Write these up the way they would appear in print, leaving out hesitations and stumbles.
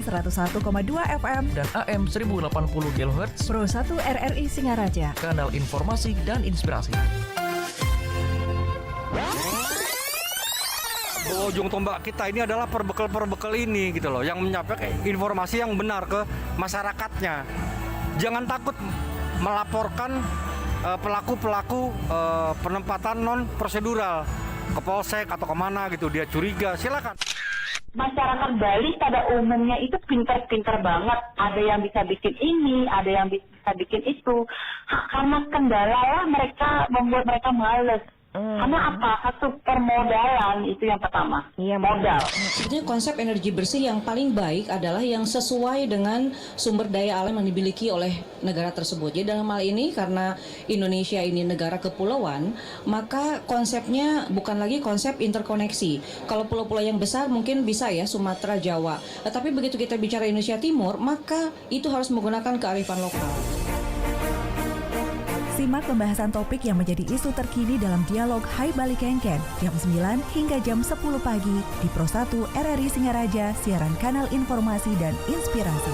101,2 FM dan AM 1080 kHz Pro 1 RRI Singaraja. Kanal informasi dan inspirasi. Ujung tombak kita ini adalah perbekal ini gitu loh, yang menyampaikan informasi yang benar ke masyarakatnya. Jangan takut melaporkan pelaku-pelaku penempatan non prosedural ke polsek atau kemana gitu, dia curiga, silakan. Masyarakat Bali pada umumnya itu pintar-pintar banget. Ada yang bisa bikin ini, ada yang bisa bikin itu. Karena kendala lah mereka membuat mereka males. Karena apa? Satu permodalan itu yang pertama. Iya, modal. Sebetulnya konsep energi bersih yang paling baik adalah yang sesuai dengan sumber daya alam yang dimiliki oleh negara tersebut. Jadi dalam hal ini karena Indonesia ini negara kepulauan, maka konsepnya bukan lagi konsep interkoneksi. Kalau pulau-pulau yang besar mungkin bisa ya Sumatera, Jawa. Tetapi begitu kita bicara Indonesia Timur, maka itu harus menggunakan kearifan lokal. Simak pembahasan topik yang menjadi isu terkini dalam dialog Hai Bali Kenken jam 9 hingga jam 10 pagi di Pro 1 RRI Singaraja, siaran kanal informasi dan inspirasi.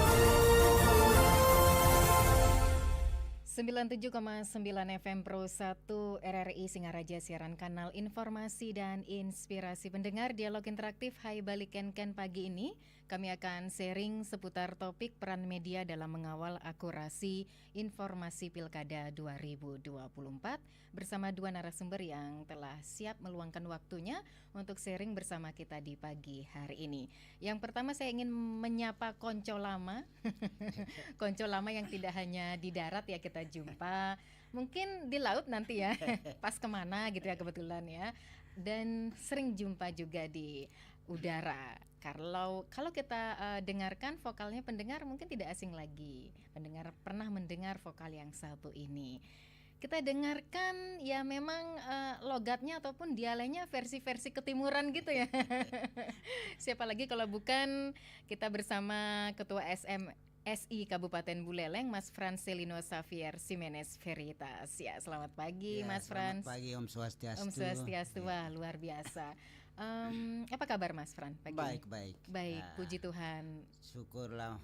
97,9 FM Pro 1 RRI Singaraja, siaran kanal informasi dan inspirasi. Pendengar dialog interaktif Hai Bali Kenken pagi ini, kami akan sharing seputar topik peran media dalam mengawal akurasi informasi Pilkada 2024 bersama dua narasumber yang telah siap meluangkan waktunya untuk sharing bersama kita di pagi hari ini. Yang pertama saya ingin menyapa konco lama, konco lama yang tidak hanya di darat ya kita jumpa, mungkin di laut nanti ya, pas kemana gitu ya kebetulan ya, dan sering jumpa juga di udara. Kalau kita dengarkan vokalnya pendengar mungkin tidak asing lagi. Pendengar pernah mendengar vokal yang satu ini. Kita dengarkan ya memang logatnya ataupun dialeknya versi-versi ketimuran gitu ya. Siapa lagi kalau bukan kita bersama Ketua SI Kabupaten Buleleng, Mas Francelino Xavier Ximenez Veritas. Ya, selamat pagi ya, Mas Frans. Selamat pagi, Om Swastiastu. Om Swastiastu, wah luar biasa. Apa kabar Mas Fran pagi ini? Baik. Baik, puji Tuhan. Syukurlah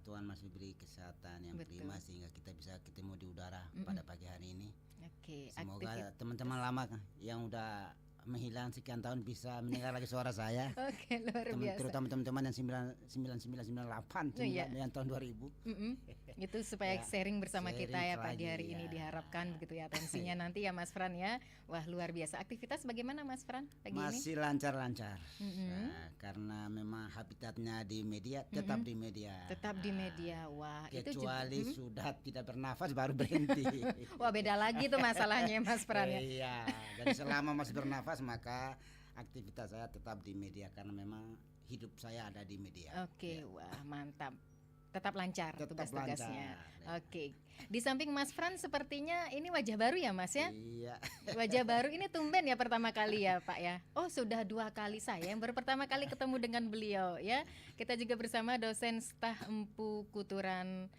Tuhan masih beri kesehatan yang prima sehingga kita bisa ketemu di udara pada pagi hari ini. Oke, semoga teman-teman lama yang udah menghilang sekian tahun bisa mendengar lagi suara saya. Oke, luar biasa. Terutama teman-teman yang 9998 yang tahun 2000. Itu supaya sharing bersama kita ya pagi hari ini diharapkan begitu ya atensinya nanti ya Mas Fran ya. Wah, luar biasa. Aktivitas bagaimana Mas Fran pagi ini? Masih lancar-lancar. Karena memang habitatnya di media, tetap di media. Tetap di media. Wah, kecuali itu sudah tidak bernafas baru berhenti. Wah, beda lagi tuh masalahnya Mas Fran ya. Iya, jadi selama masih bernafas maka aktivitas saya tetap di media karena memang hidup saya ada di media. Oke, wah mantap. Tetap lancar tugas-tugasnya. Oke. Di samping Mas Fran sepertinya ini wajah baru ya Mas ya? Iya. Wajah baru ini tumben ya pertama kali ya Pak ya. Oh, sudah 2 kali saya yang baru pertama kali ketemu dengan beliau ya. Kita juga bersama dosen staf Empu Kuturan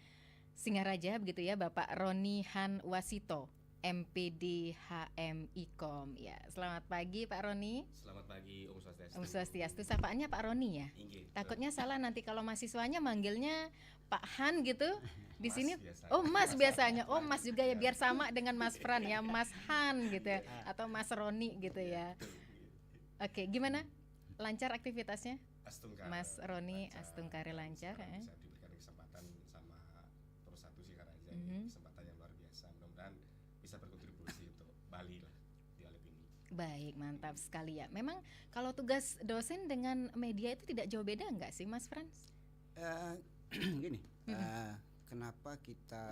Singaraja begitu ya, Bapak Roni Han Wasito, MPD HM Ikom. Ya, selamat pagi Pak Roni. Selamat pagi Om Swastiastu. Om Swastiastu, sapaannya Pak Roni ya? Inggih, takutnya salah nanti kalau mahasiswanya manggilnya Pak Han gitu. Di Mas sini biasanya. oh Mas biasanya. Oh Mas juga ya, biar sama dengan Mas Fran ya, Mas Han gitu ya, atau Mas Roni gitu ya. Oke, gimana? Lancar aktivitasnya? Astungkar, Mas Roni lancar. Astungkare lancar Bisa diberikan kesempatan sama Pro 1 Singaraja, kesempatan yang luar biasa. Mudah-mudahan bisa berkontribusi untuk Bali lah dialog ini. Baik, mantap sekali ya. Memang kalau tugas dosen dengan media itu tidak jauh beda enggak sih Mas Frans? Gini, kenapa kita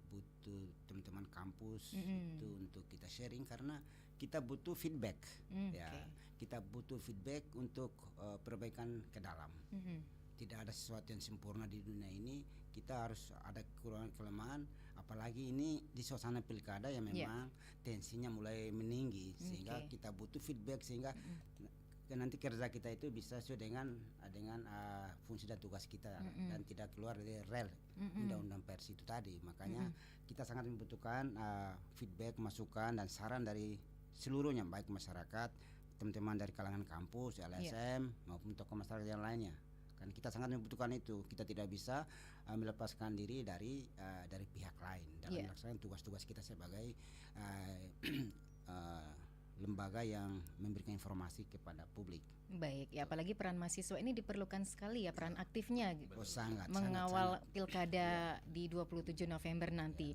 butuh teman-teman kampus itu untuk kita sharing karena kita butuh feedback. Ya, kita butuh feedback untuk perbaikan ke dalam. Tidak ada sesuatu yang sempurna di dunia ini. Kita harus ada kekurangan kelemahan, apalagi ini di suasana pilkada yang memang tensinya mulai meninggi sehingga kita butuh feedback sehingga nanti kerja kita itu bisa sesuai dengan fungsi dan tugas kita dan tidak keluar dari rel undang-undang pers itu tadi. Makanya kita sangat membutuhkan feedback, masukan dan saran dari seluruhnya, baik masyarakat, teman-teman dari kalangan kampus, LSM maupun tokoh masyarakat yang lainnya. Kan kita sangat membutuhkan itu. Kita tidak bisa melepaskan diri dari pihak lain dalam melaksanakan tugas-tugas kita sebagai lembaga yang memberikan informasi kepada publik. Baik, ya apalagi peran mahasiswa ini diperlukan sekali ya, peran aktifnya Sangat mengawal pilkada di 27 November nanti.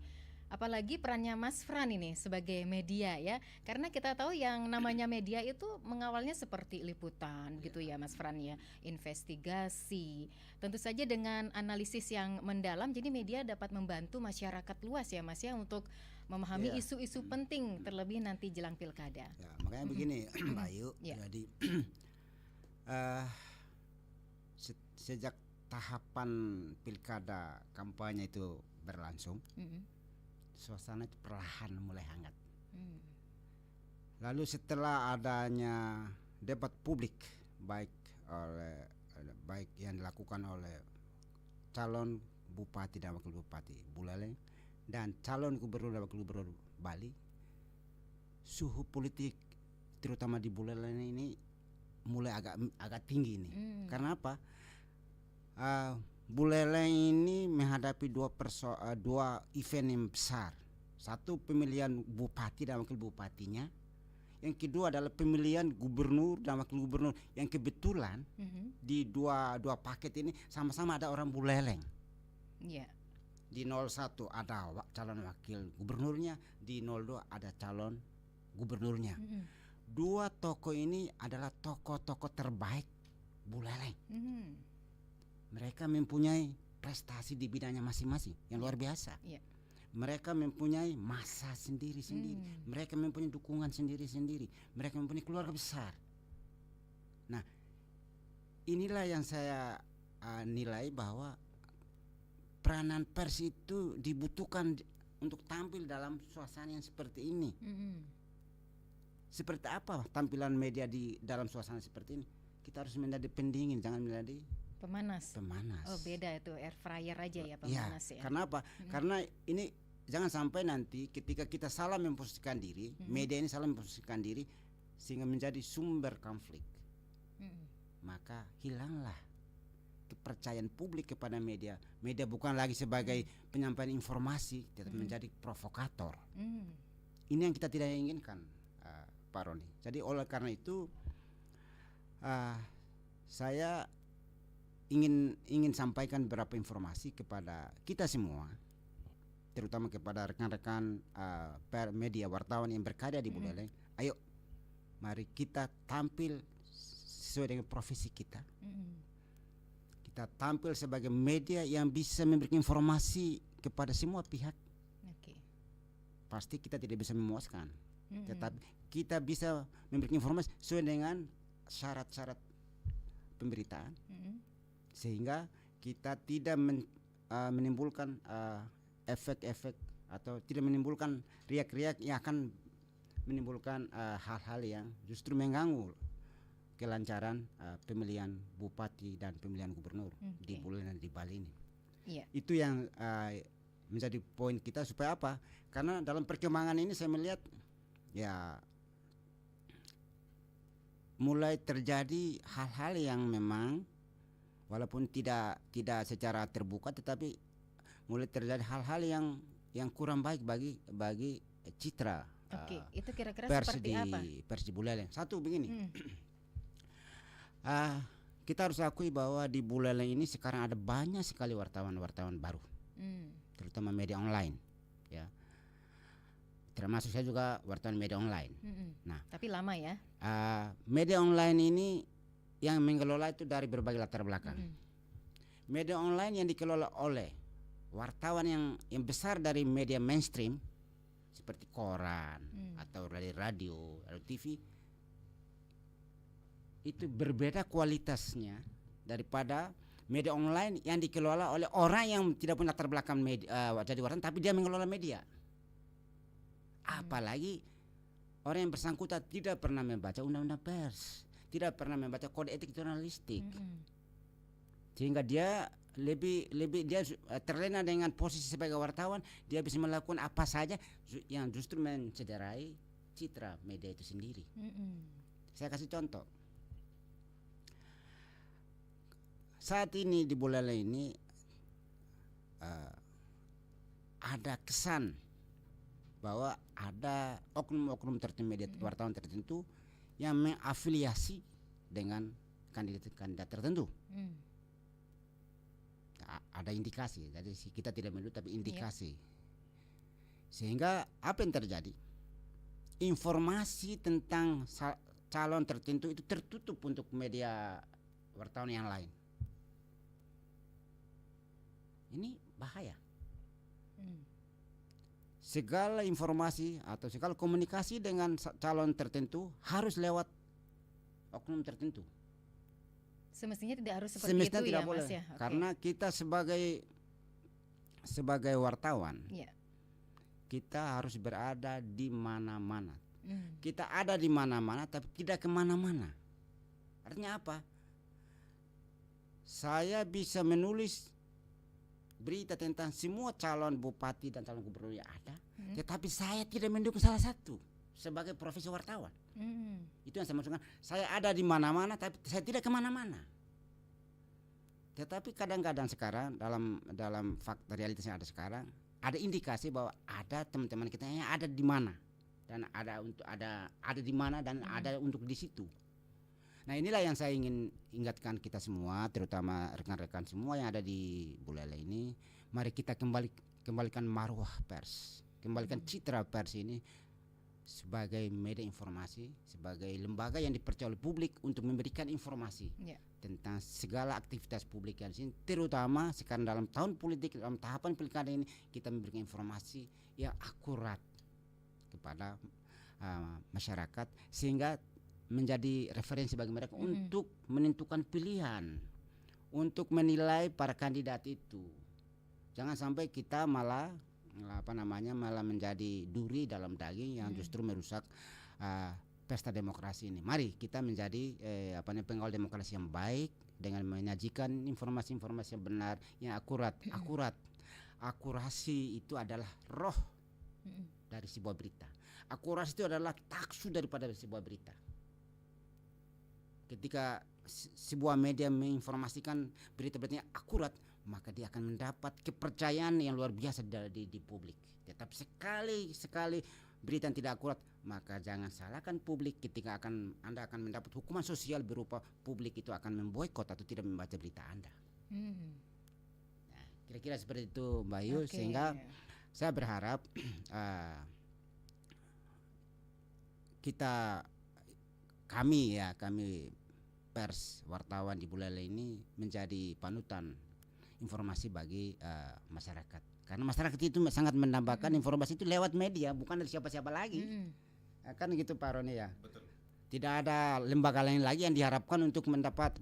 Apalagi perannya Mas Fran ini sebagai media ya, karena kita tahu yang namanya media itu mengawalnya seperti liputan gitu ya Mas Fran ya, investigasi, tentu saja dengan analisis yang mendalam, jadi media dapat membantu masyarakat luas ya Mas ya untuk memahami isu-isu penting terlebih nanti jelang pilkada. Ya, makanya begini Mbak Ayu, jadi sejak tahapan pilkada kampanye itu berlangsung, suasana itu perlahan mulai hangat. Lalu setelah adanya debat publik baik yang dilakukan oleh calon bupati dan wakil bupati Buleleng dan calon gubernur dan wakil gubernur Bali, suhu politik terutama di Buleleng ini mulai agak tinggi ini. Karena apa? Buleleng ini menghadapi dua event yang besar. Satu, pemilihan bupati dan wakil bupatinya. Yang kedua adalah pemilihan gubernur dan wakil gubernur yang kebetulan di dua paket ini sama-sama ada orang Buleleng. Di 01 ada calon wakil gubernurnya, di 02 ada calon gubernurnya. Dua tokoh ini adalah tokoh-tokoh terbaik Buleleng. Mereka mempunyai prestasi di bidangnya masing-masing yang luar biasa. Mereka mempunyai massa sendiri-sendiri. Mereka mempunyai dukungan sendiri-sendiri. Mereka mempunyai keluarga besar. Nah, inilah yang saya nilai bahwa peranan pers itu dibutuhkan untuk tampil dalam suasana yang seperti ini. Seperti apa tampilan media di dalam suasana seperti ini? Kita harus menjadi pendingin, jangan menjadi pemanas. Oh, beda itu, air fryer aja ya pemanas ya. Karena apa? Karena ini jangan sampai nanti ketika kita salah memposisikan diri, media ini salah memposisikan diri sehingga menjadi sumber konflik. Maka hilanglah kepercayaan publik kepada media. Media bukan lagi sebagai penyampaian informasi, tetapi menjadi provokator. Ini yang kita tidak inginkan, Pak Roni. Jadi oleh karena itu saya ingin sampaikan beberapa informasi kepada kita semua, terutama kepada rekan-rekan media wartawan yang berkarya di Buleleng. Ayo, mari kita tampil sesuai dengan profesi kita. Kita tampil sebagai media yang bisa memberikan informasi kepada semua pihak. Pasti kita tidak bisa memuaskan, tetapi kita bisa memberikan informasi sesuai dengan syarat-syarat pemberitaan, sehingga kita tidak menimbulkan efek-efek atau tidak menimbulkan riak-riak yang akan menimbulkan hal-hal yang justru mengganggu kelancaran pemilihan bupati dan pemilihan gubernur di Buleleng dan di Bali ini. Itu yang menjadi poin kita supaya apa? Karena dalam perkembangan ini saya melihat ya mulai terjadi hal-hal yang memang walaupun tidak secara terbuka, tetapi mulai terjadi hal-hal yang kurang baik bagi citra itu kira-kira pers seperti apa? Pers di Buleleng. Satu begini, kita harus akui bahwa di Buleleng ini sekarang ada banyak sekali wartawan-wartawan baru, terutama media online, ya. Termasuk saya juga wartawan media online. Nah, tapi lama ya. Media online ini yang mengelola itu dari berbagai latar belakang. Media online yang dikelola oleh wartawan yang besar dari media mainstream seperti koran atau dari radio TV itu berbeda kualitasnya daripada media online yang dikelola oleh orang yang tidak punya latar belakang jadi wartawan tapi dia mengelola media. Apalagi orang yang bersangkutan tidak pernah membaca undang-undang pers, tidak pernah membaca kode etik jurnalistik, sehingga dia lebih dia terlena dengan posisi sebagai wartawan. Dia bisa melakukan apa saja yang justru mencederai citra media itu sendiri. Saya kasih contoh. Saat ini di Buleleng ini ada kesan bahwa ada oknum-oknum tertentu, media wartawan tertentu yang mengafiliasi dengan kandidat tertentu. Ada indikasi, jadi kita tidak menuduh tapi indikasi. Sehingga apa yang terjadi? Informasi tentang calon tertentu itu tertutup untuk media wartawan yang lain. Ini bahaya. Segala informasi atau segala komunikasi dengan calon tertentu harus lewat oknum tertentu. Semestinya tidak harus seperti Semestinya itu tidak ya boleh. Mas ya. Okay. Karena kita sebagai wartawan, kita harus berada di mana-mana. Kita ada di mana-mana tapi tidak kemana-mana. Artinya apa? Saya bisa menulis berita tentang semua calon bupati dan calon gubernur yang ada, tetapi saya tidak mendukung salah satu sebagai profesi wartawan. Itu yang saya maksudkan. Saya ada di mana-mana tapi saya tidak kemana-mana. Tetapi kadang-kadang sekarang dalam fakta realitas yang ada sekarang, ada indikasi bahwa ada teman-teman kita yang ada di mana dan ada di mana dan ada untuk di situ. Nah, inilah yang saya ingin ingatkan kita semua, terutama rekan-rekan semua yang ada di Buleleng ini. Mari kita kembalikan marwah pers, kembalikan citra pers ini sebagai media informasi, sebagai lembaga yang dipercaya oleh publik untuk memberikan informasi tentang segala aktivitas publik yang di sini. Terutama sekarang dalam tahun politik, dalam tahapan pilkada ini, kita memberikan informasi yang akurat kepada masyarakat sehingga menjadi referensi bagi mereka untuk menentukan pilihan, untuk menilai para kandidat itu. Jangan sampai kita malah menjadi duri dalam daging yang justru merusak pesta demokrasi ini. Mari kita menjadi pengawal demokrasi yang baik dengan menyajikan informasi-informasi yang benar, yang akurat. Akurasi itu adalah roh dari sebuah berita. Akurasi itu adalah taksu daripada sebuah berita. Ketika sebuah media menginformasikan berita-beritanya akurat, maka dia akan mendapat kepercayaan yang luar biasa di publik. Tetapi sekali berita yang tidak akurat, maka jangan salahkan publik ketika Anda akan mendapat hukuman sosial berupa publik itu akan memboikot atau tidak membaca berita Anda. Nah, kira-kira seperti itu Mbak Yu, sehingga saya berharap kami pers wartawan di Buleleng ini menjadi panutan informasi bagi masyarakat. Karena masyarakat itu sangat menambahkan informasi itu lewat media, bukan dari siapa-siapa lagi. Kan gitu Pak Roni ya. Betul. Tidak ada lembaga lain lagi yang diharapkan untuk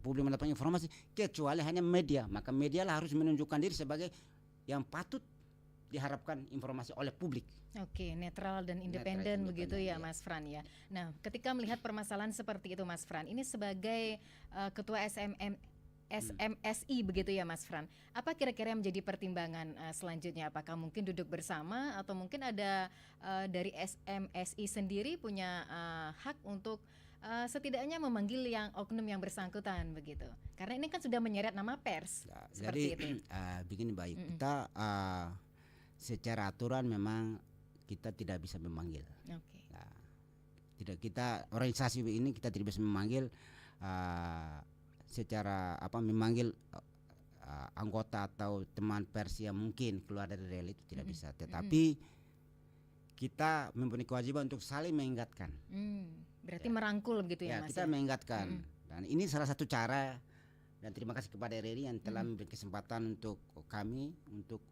publik mendapat informasi kecuali hanya media. Maka media lah harus menunjukkan diri sebagai yang patut diharapkan informasi oleh publik. Oke, netral dan independen begitu ya Mas Fran ya. Nah, ketika melihat permasalahan seperti itu Mas Fran, ini sebagai ketua SMSI begitu ya Mas Fran, apa kira-kira yang menjadi pertimbangan selanjutnya? Apakah mungkin duduk bersama atau mungkin ada dari SMSI sendiri punya hak untuk setidaknya memanggil yang oknum yang bersangkutan begitu? Karena ini kan sudah menyeret nama pers. Seperti itu. Begini baik, kita secara aturan memang kita tidak bisa memanggil. Tidak, kita organisasi ini kita tidak bisa memanggil secara memanggil anggota atau teman pers yang mungkin keluar dari rel itu tidak bisa. Tetapi kita mempunyai kewajiban untuk saling mengingatkan. Berarti merangkul begitu ya Mas. Kita mengingatkan. Dan ini salah satu cara, dan terima kasih kepada RRI yang telah memberi kesempatan untuk kami untuk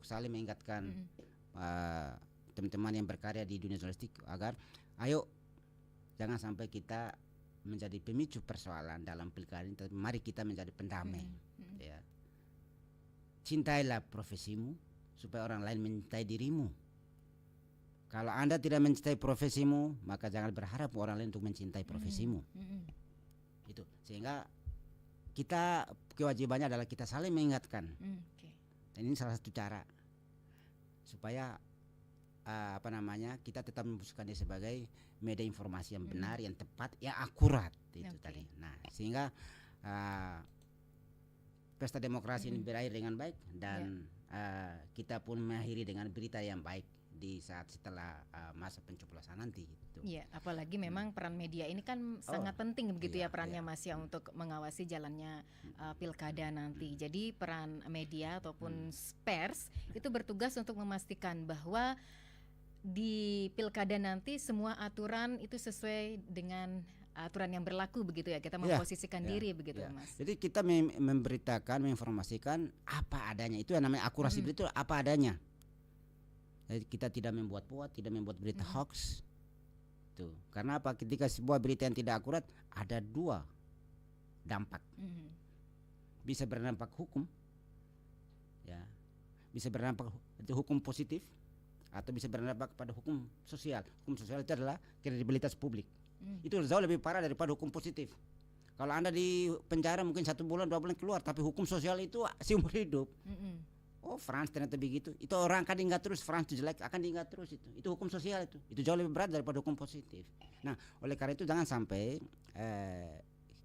saling mengingatkan teman-teman yang berkarya di dunia jurnalistik agar ayo jangan sampai kita menjadi pemicu persoalan dalam pilkada ini, tapi mari kita menjadi pendamai. Ya. Cintailah profesimu supaya orang lain mencintai dirimu. Kalau Anda tidak mencintai profesimu, maka jangan berharap orang lain untuk mencintai profesimu. Itu sehingga kita kewajibannya adalah kita saling mengingatkan. Dan ini salah satu cara supaya kita tetap membutuhkan dia sebagai media informasi yang benar, yang tepat, yang akurat itu tadi. Nah, sehingga pesta demokrasi ini berakhir dengan baik dan kita pun mengakhiri dengan berita yang baik di saat setelah masa pencoblosan nanti gitu. Iya, apalagi memang peran media ini kan sangat penting begitu ya perannya Mas ya untuk mengawasi jalannya pilkada nanti. Jadi peran media ataupun pers itu bertugas untuk memastikan bahwa di pilkada nanti semua aturan itu sesuai dengan aturan yang berlaku begitu ya. Kita memposisikan diri begitu Mas. Jadi kita memberitakan, menginformasikan apa adanya. Itu yang namanya akurasi berita, apa adanya. Jadi kita tidak membuat-buat, tidak membuat berita hoax. Tuh. Karena apa? Ketika sebuah berita yang tidak akurat ada dua dampak. Bisa berdampak hukum, ya, bisa berdampak hukum positif, atau bisa berdampak pada hukum sosial. Hukum sosial itu adalah kredibilitas publik. Itu jauh lebih parah daripada hukum positif. Kalau Anda di penjara mungkin 1 bulan 2 bulan keluar, tapi hukum sosial itu seumur hidup. Oh, France ternyata begitu. Itu orang akan diingat terus, France itu jelek akan diingat terus itu. Itu hukum sosial itu. Itu jauh lebih berat daripada hukum positif. Nah, oleh karena itu jangan sampai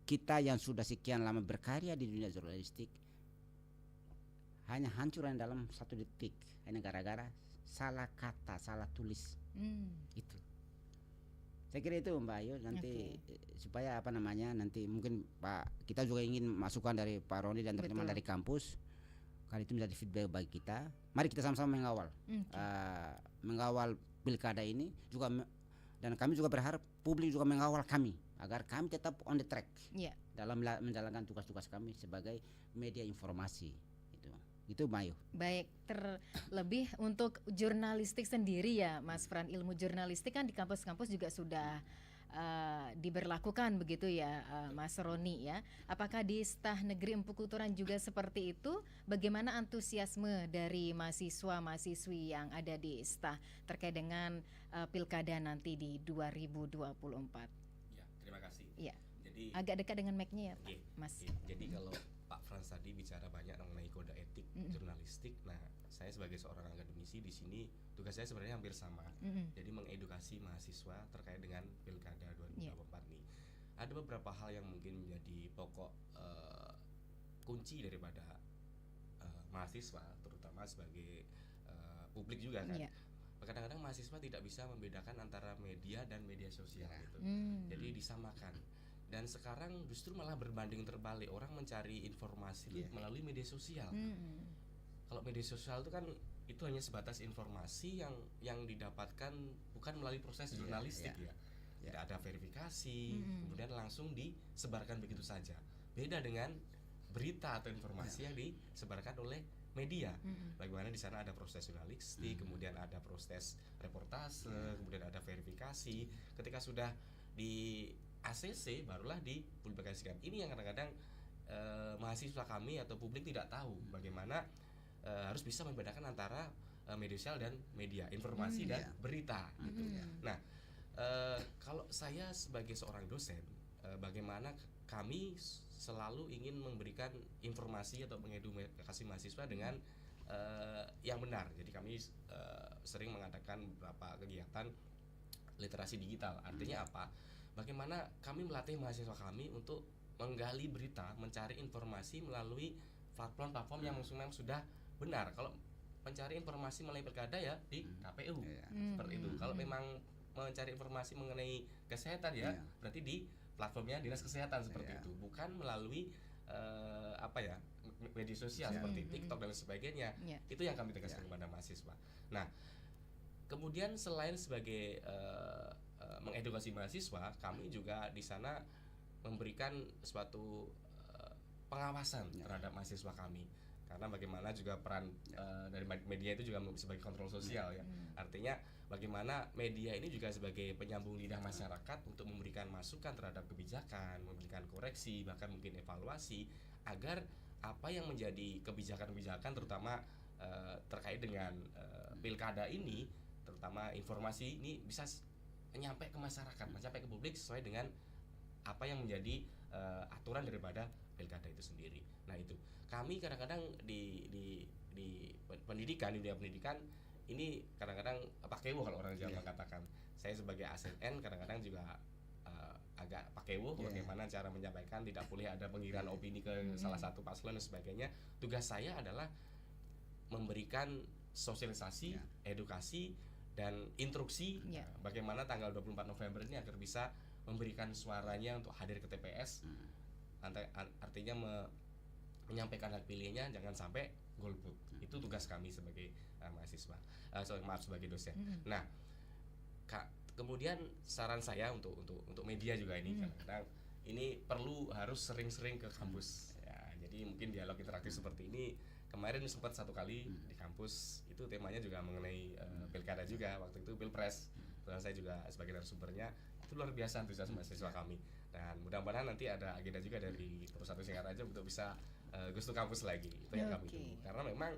kita yang sudah sekian lama berkarya di dunia jurnalistik hanya hancur dalam 1 detik hanya gara-gara salah kata, salah tulis. Itu. Saya kira itu Mbak Ayu nanti supaya nanti mungkin Pak kita juga ingin masukan dari Pak Roni dan teman-teman dari kampus. Kali itu menjadi feedback bagi kita. Mari kita sama-sama mengawal, mengawal pilkada ini juga, dan kami juga berharap publik juga mengawal kami agar kami tetap on the track dalam menjalankan tugas-tugas kami sebagai media informasi. Itu Mayu. Baik, terlebih untuk jurnalistik sendiri ya, Mas Fran, ilmu jurnalistik kan di kampus-kampus juga sudah diberlakukan begitu ya, Mas Roni ya. Apakah di Stah Negeri Empu Kuturan juga seperti itu? Bagaimana antusiasme dari mahasiswa-mahasiswi yang ada di Stah terkait dengan pilkada nanti di 2024? Ya, terima kasih. Ya. Jadi agak dekat dengan mic-nya ya, Pak, Mas. Jadi kalau Pak Frans tadi bicara banyak mengenai kode etik jurnalistik. Nah, saya sebagai seorang akademisi di sini tugas saya sebenarnya hampir sama. Jadi mengedukasi mahasiswa terkait dengan pilkada 2024 ini. Ada beberapa hal yang mungkin menjadi pokok kunci daripada mahasiswa, terutama sebagai publik juga kan. Kadang-kadang mahasiswa tidak bisa membedakan antara media dan media sosial gitu. Jadi disamakan. Dan sekarang justru malah berbanding terbalik, orang mencari informasi melalui media sosial. Kalau media sosial itu kan itu hanya sebatas informasi yang didapatkan bukan melalui proses jurnalistik ya. Tidak ada verifikasi, kemudian langsung disebarkan begitu saja. Beda dengan berita atau informasi yang disebarkan oleh media. Bagaimana di sana ada proses jurnalistik, kemudian ada proses reportase, kemudian ada verifikasi. Ketika sudah di ACC barulah dipublikasikan. Ini yang kadang-kadang mahasiswa kami atau publik tidak tahu bagaimana harus bisa membedakan antara media sosial dan media informasi dan berita gitu. Nah, kalau saya sebagai seorang dosen, bagaimana kami selalu ingin memberikan informasi atau mengedukasi mahasiswa dengan yang benar. Jadi kami sering mengadakan beberapa kegiatan literasi digital. Artinya apa? Bagaimana kami melatih mahasiswa kami untuk menggali berita, mencari informasi melalui platform-platform yang memang sudah benar. Kalau mencari informasi melalui pilkada ya di KPU seperti itu. Kalau memang mencari informasi mengenai kesehatan ya berarti di platformnya Dinas Kesehatan seperti itu, bukan melalui media sosial seperti TikTok dan sebagainya. Itu yang kami tegaskan kepada mahasiswa. Nah, kemudian selain sebagai mengedukasi mahasiswa, kami juga di sana memberikan suatu pengawasan terhadap mahasiswa kami. Karena bagaimana juga peran dari media itu juga sebagai kontrol sosial ya. Artinya bagaimana media ini juga sebagai penyambung lidah masyarakat untuk memberikan masukan terhadap kebijakan, memberikan koreksi, bahkan mungkin evaluasi agar apa yang menjadi kebijakan-kebijakan terutama terkait dengan pilkada ini, terutama informasi ini bisa nyampe ke masyarakat, sampai ke publik sesuai dengan apa yang menjadi aturan daripada pilkada itu sendiri. Nah itu kami kadang-kadang di pendidikan, di dunia pendidikan ini kadang-kadang pakewo kalau orang Jawa katakan. Saya sebagai ASN kadang-kadang juga agak pakewo bagaimana cara menyampaikan, tidak boleh ada penggiringan opini ke salah satu paslon dan sebagainya. Tugas saya adalah memberikan sosialisasi, edukasi dan instruksi bagaimana tanggal 24 November ini agar bisa memberikan suaranya untuk hadir ke TPS. Artinya menyampaikan hak pilihnya, jangan sampai golput. Itu tugas kami sebagai mahasiswa, sebagai dosen. Nah, kemudian saran saya untuk media juga ini kadang-kadang ini harus sering-sering ke kampus. Ya, jadi mungkin dialog interaktif seperti ini kemarin sempat satu kali di kampus, itu temanya juga mengenai pilkada juga, waktu itu pilpres. Dan saya juga sebagai narasumbernya, itu luar biasa antusias mahasiswa kami. Dan mudah-mudahan nanti ada agenda juga dari Perusahaan Singaraja untuk bisa gus to kampus lagi. Itu yang kami tunggu. Karena memang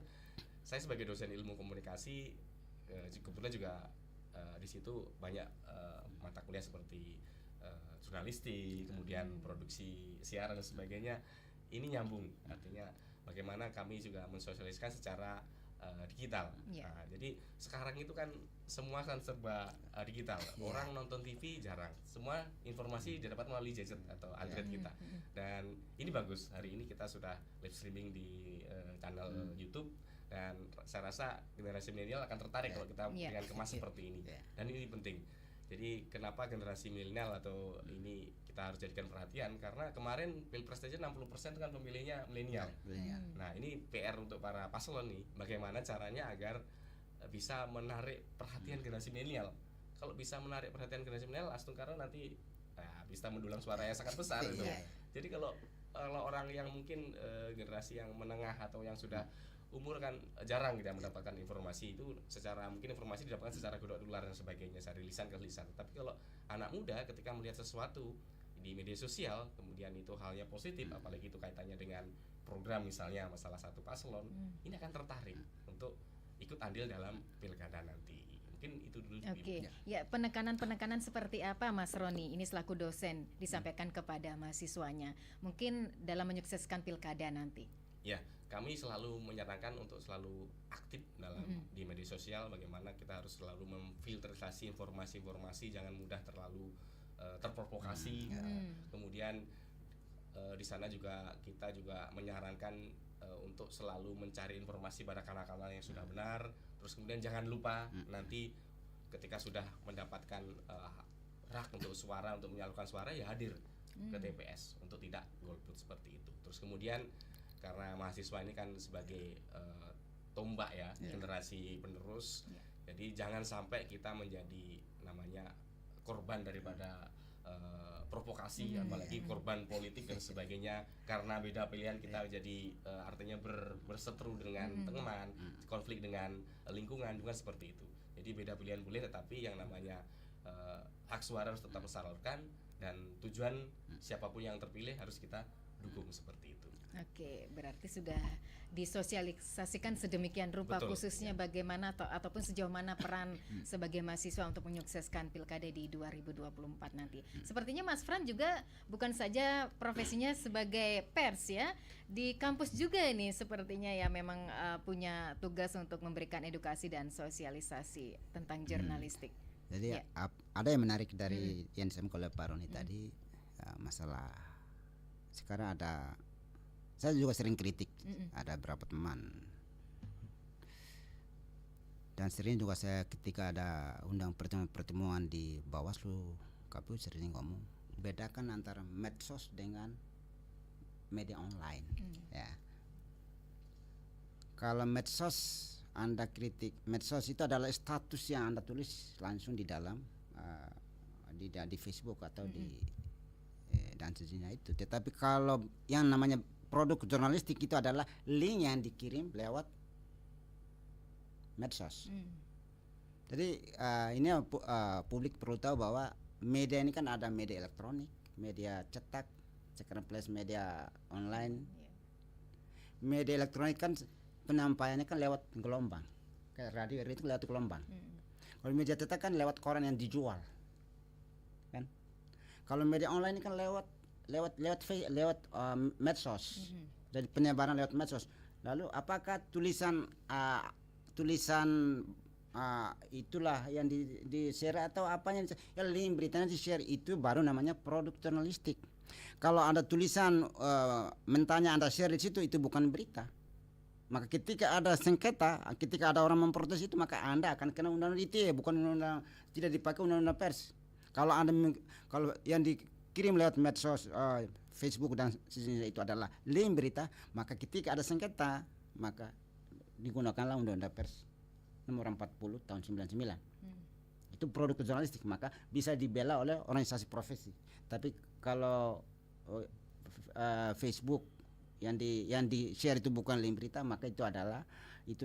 saya sebagai dosen ilmu komunikasi kebetulan juga di situ banyak mata kuliah seperti jurnalistik, kemudian produksi siaran dan sebagainya. Ini nyambung, artinya bagaimana kami juga mensosialisasikan secara digital. Nah, jadi sekarang itu kan semua kan serba digital. Orang nonton TV jarang. Semua informasi didapat melalui gadget atau Android kita. Dan ini bagus. Hari ini kita sudah live streaming di channel YouTube, dan saya rasa generasi milenial akan tertarik kalau kita dengan kemas seperti ini. Dan ini penting. Jadi kenapa generasi milenial atau ini kita harus jadikan perhatian, karena kemarin Pilpres saja 60% kan pemilihnya milenial. Nah, ini PR untuk para paslon nih, bagaimana caranya agar bisa menarik perhatian generasi milenial. Kalau bisa menarik perhatian generasi milenial, karena nanti bisa mendulang suara yang sangat besar gitu. Jadi kalau orang yang mungkin generasi yang menengah atau yang sudah umur kan jarang kita mendapatkan informasi itu secara, mungkin informasi didapatkan secara gedok tular dan sebagainya, dari lisan ke lisan. Tapi kalau anak muda ketika melihat sesuatu di media sosial, kemudian itu halnya positif, apalagi itu kaitannya dengan program misalnya masalah satu paslon, ini akan tertarik untuk ikut andil dalam pilkada nanti. Mungkin itu dulu. Ya, penekanan seperti apa Mas Roni ini selaku dosen disampaikan kepada mahasiswanya mungkin dalam menyukseskan pilkada nanti? Ya, kami selalu menyarankan untuk selalu aktif dalam di media sosial, bagaimana kita harus selalu memfilterisasi informasi-informasi, jangan mudah terlalu terprovokasi. Kemudian di sana juga kita juga menyarankan untuk selalu mencari informasi pada kanal-kanal yang sudah benar. Terus kemudian jangan lupa nanti ketika sudah mendapatkan hak untuk suara, untuk menyalurkan suara, ya hadir ke TPS untuk tidak golput seperti itu. Terus kemudian karena mahasiswa ini kan sebagai tombak ya, generasi penerus, jadi jangan sampai kita menjadi namanya korban daripada provokasi, apalagi korban politik dan sebagainya, karena beda pilihan kita jadi artinya berseteru dengan teman, konflik dengan lingkungan, bukan seperti itu. Jadi beda pilihan boleh, tetapi yang namanya hak suara harus tetap tersalurkan, dan tujuan siapapun yang terpilih harus kita dukung seperti itu. Oke, berarti sudah disosialisasikan sedemikian rupa. Betul, khususnya bagaimana ataupun sejauh mana peran sebagai mahasiswa untuk menyukseskan pilkada di 2024 nanti. Sepertinya Mas Fran juga bukan saja profesinya sebagai pers ya, di kampus juga ini sepertinya ya memang punya tugas untuk memberikan edukasi dan sosialisasi tentang jurnalistik. Jadi ada yang menarik dari yang disampaikan oleh Pak Roni tadi, masalah sekarang ada, saya juga sering kritik, ada beberapa teman, dan sering juga saya ketika ada undang pertemuan di Bawaslu, KPU sering ngomong bedakan antara medsos dengan media online. Ya, kalau medsos Anda kritik, medsos itu adalah status yang Anda tulis langsung di dalam di Facebook atau di dan sejenisnya itu. Tetapi kalau yang namanya produk jurnalistik itu adalah link yang dikirim lewat medsos. Jadi ini publik perlu tahu bahwa media ini kan ada media elektronik, media cetak, sekarang plus media online. Media elektronik kan penyampaiannya kan lewat gelombang, kayak radio itu lewat gelombang. Kalau media cetak kan lewat koran yang dijual, kan? Kalau media online ini kan lewat medsos, dan penyebaran lewat medsos. Lalu apakah tulisan itulah yang di share atau apanya ya, link beritanya di share, itu baru namanya produk jurnalistik. Kalau ada tulisan mentahnya Anda share di situ, itu bukan berita. Maka ketika ada sengketa, ketika ada orang memprotes itu, maka Anda akan kena undang-undang ITE, bukan undang, tidak dipakai undang-undang pers. Kalau yang dikirim lewat medsos, Facebook dan sejenisnya itu adalah link berita, maka ketika ada sengketa, maka digunakanlah undang-undang pers nomor 40 tahun 99. Itu produk jurnalistik, maka bisa dibela oleh organisasi profesi. Tapi kalau Facebook yang di share itu bukan link berita, maka itu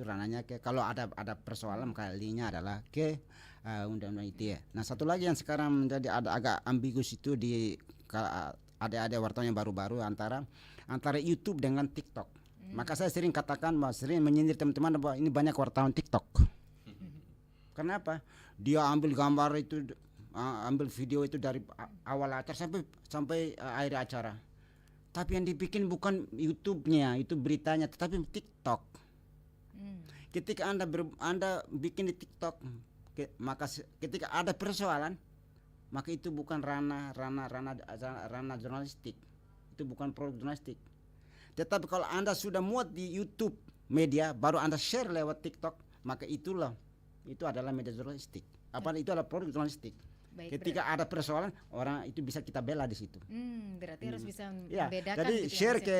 ranahnya kalau ada persoalan, maka linknya adalah ke undang-undang ITE. Nah, satu lagi yang sekarang menjadi agak ambigus itu ada wartawan yang baru-baru antara YouTube dengan TikTok. Maka saya sering katakan, sering menyindir teman-teman bahwa ini banyak wartawan TikTok. Kenapa? Dia ambil gambar itu, ambil video itu dari awal acara sampai akhir acara. Tapi yang dibikin bukan YouTube-nya, itu beritanya, tetapi TikTok. Ketika Anda bikin di TikTok, maka ketika ada persoalan, maka itu bukan ranah jurnalistik. Itu bukan produk jurnalistik. Tetapi kalau Anda sudah muat di YouTube media, baru Anda share lewat TikTok, maka itu adalah media jurnalistik. Itu adalah produk jurnalistik. Baik, ketika ada persoalan, orang itu bisa kita bela di situ. Berarti harus bisa membedakan. Jadi gitu share ke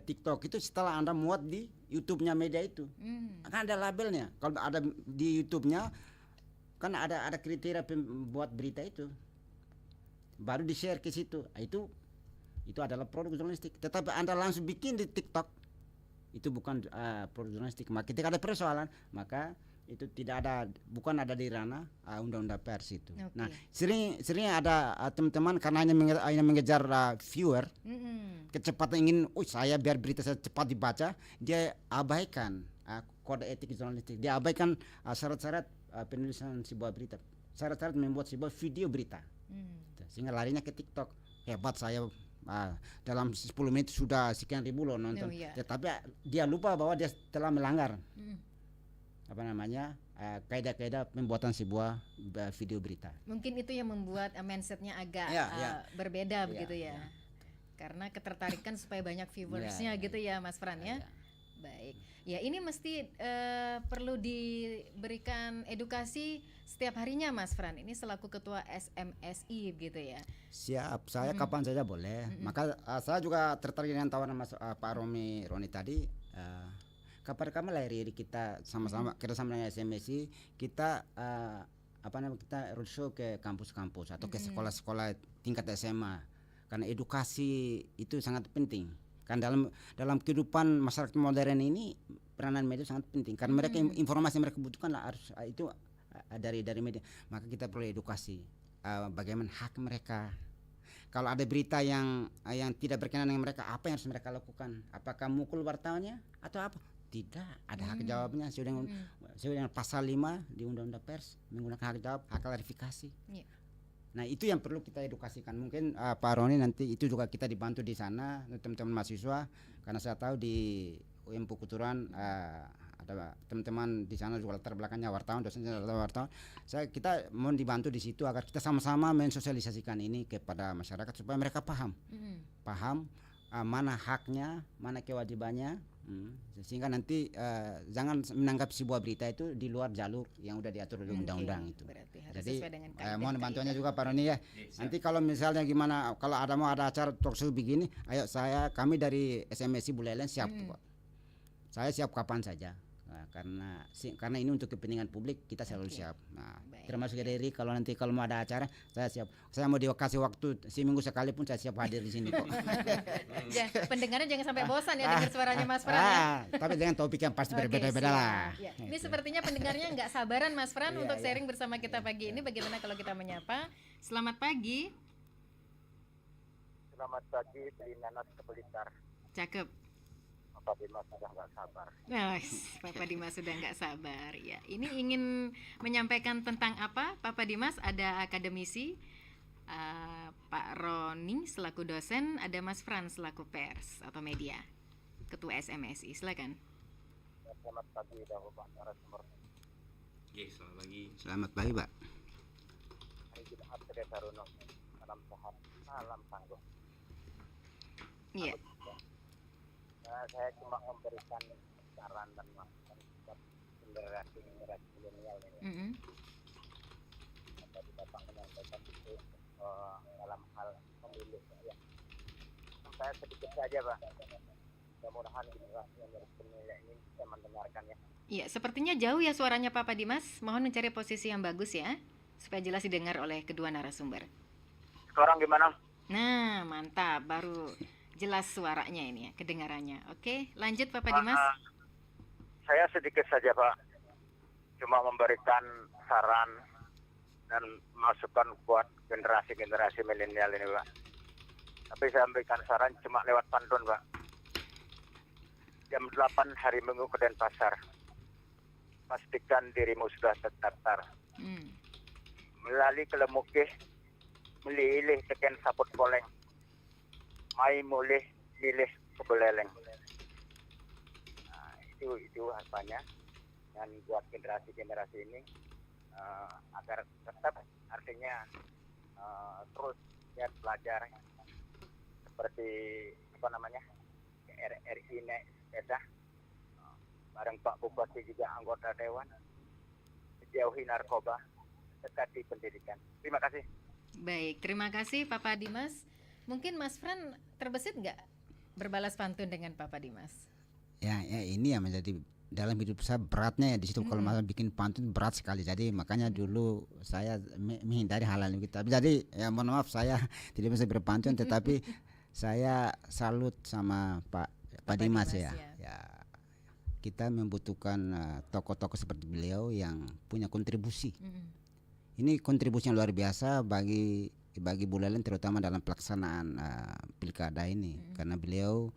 TikTok itu setelah Anda muat di YouTube-nya media itu. Kan ada labelnya. Kalau ada di YouTube-nya, kan ada kriteria pembuat berita itu. Baru di-share ke situ. Itu adalah produk jurnalistik. Tetapi Anda langsung bikin di TikTok, itu bukan produk jurnalistik. Maka ketika ada persoalan, maka itu bukan ada di ranah undang-undang pers itu. Okay. Nah, sering ada teman-teman karena hanya mengejar viewer, kecepatan ingin, saya biar berita saya cepat dibaca, dia abaikan kode etik jurnalistik, dia abaikan syarat-syarat penulisan sebuah berita, syarat-syarat membuat sebuah video berita, sehingga larinya ke TikTok. Hebat saya. Dalam 10 menit sudah sekian ribu loh nonton. Tapi dia lupa bahwa dia telah melanggar kaidah-kaidah pembuatan sebuah video berita. Mungkin itu yang membuat mindsetnya agak berbeda begitu ya. Karena ketertarikan supaya banyak viewersnya gitu ya, Mas Fran ya. Baik. Ya, ini mesti perlu diberikan edukasi setiap harinya, Mas Fran. Ini selaku ketua SMSI gitu ya. Siap, saya kapan saja boleh. Maka saya juga tertarik dengan tawaran Pak Roni tadi. Kapan lahir kita sama-sama kerjasama dengan SMSI, kita kita roadshow ke kampus-kampus atau ke sekolah-sekolah tingkat SMA, karena edukasi itu sangat penting. Kan dalam kehidupan masyarakat modern ini peranan media sangat penting, karena mereka informasi yang mereka butuhkan harus itu dari media. Maka kita perlu edukasi bagaimana hak mereka. Kalau ada berita yang tidak berkenan dengan mereka, apa yang harus mereka lakukan? Apakah mukul wartawannya atau apa? Tidak, ada hak jawabnya sesuai dengan pasal 5 di Undang-Undang Pers, menggunakan hak jawab, hak klarifikasi. Nah, itu yang perlu kita edukasikan. Mungkin Pak Roni nanti itu juga kita dibantu di sana, teman-teman mahasiswa, karena saya tahu di UM Pukuturan ada teman-teman di sana juga latar belakangnya wartawan, dosennya wartawan. Kita mohon dibantu di situ agar kita sama-sama mensosialisasikan ini kepada masyarakat supaya mereka paham mana haknya, mana kewajibannya, sehingga nanti jangan menanggap sebuah berita itu di luar jalur yang udah diatur oleh undang-undang itu. Jadi mohon bantuannya juga Pak Roni ya. Nanti kalau misalnya gimana, kalau mau ada acara talkshow begini, ayo kami dari SMSI Buleleng siap kok. Saya siap kapan saja. Karena ini untuk kepentingan publik, kita selalu siap. Nah, termasuk dari kalau mau ada acara, saya siap. Saya mau dikasih waktu seminggu sekali pun saya siap hadir di sini kok. Pendengarnya jangan sampai bosan ya dengar suaranya Mas Fran ya. Tapi dengan topik yang pasti berbeda-beda lah. Ya. Ini sepertinya pendengarnya nggak sabaran Mas Fran untuk sharing bersama kita pagi ini. Bagaimana kalau kita menyapa? Selamat pagi. Selamat pagi, dari Nanas ke Blitar. Cakep. Pak Dimas sudah nggak sabar. Papa Dimas sudah nggak sabar. Ya, ini ingin menyampaikan tentang apa, Papa Dimas? Ada akademisi, Pak Roni selaku dosen, ada Mas Fran selaku pers atau media, ketua SMSI. Silakan. Selamat pagi, Pak narasumber. Selamat pagi. Selamat pagi, Pak. Hari Jumat Desa Runung. Salam sehat, salam tangguh. Iya. Saya cuma memberikan saran dan masukan buat generasi milenial ini. Tadi Bapak menyampaikan itu dalam hal pemilu ya. Saya sedikit saja, Pak. Mudah-mudahan generasi milenial ini bisa mendengarkan ya. Iya, sepertinya jauh ya suaranya Papa Dimas. Mohon mencari posisi yang bagus ya, supaya jelas didengar oleh kedua narasumber. Sekarang gimana? Nah, mantap. Baru jelas suaranya ini ya, kedengarannya. Oke, lanjut Papa Dimas. Saya sedikit saja, Pak. Cuma memberikan saran dan masukan buat generasi-generasi milenial ini, Pak. Tapi saya memberikan saran cuma lewat pantun, Pak. Jam 8 hari Minggu ke Denpasar. Pastikan dirimu sudah terdaftar. Melalui kelemukih, melilih teken saput koleng. Mai mulih milih kebeleleng. Nah, itu harapannya. Dan buat generasi-generasi ini agar tetap artinya terus ya belajar seperti RRI naik sepeda bareng Pak Bupati juga anggota dewan, jauhi narkoba, dekati pendidikan. Terima kasih. Baik, terima kasih Papa Dimas. Mungkin Mas Fran terbesit nggak berbalas pantun dengan Papa Dimas? Ya ini yang menjadi dalam hidup saya beratnya ya di situ. Kalau masalah bikin pantun berat sekali. Jadi makanya dulu saya menghindari hal-hal itu. Tapi jadi ya mohon maaf saya tidak bisa berpantun, tetapi saya salut sama Pak Dimas ya. Kita membutuhkan tokoh-tokoh seperti beliau yang punya kontribusi. Ini kontribusi yang luar biasa bagi Buleleng, terutama dalam pelaksanaan pilkada ini, karena beliau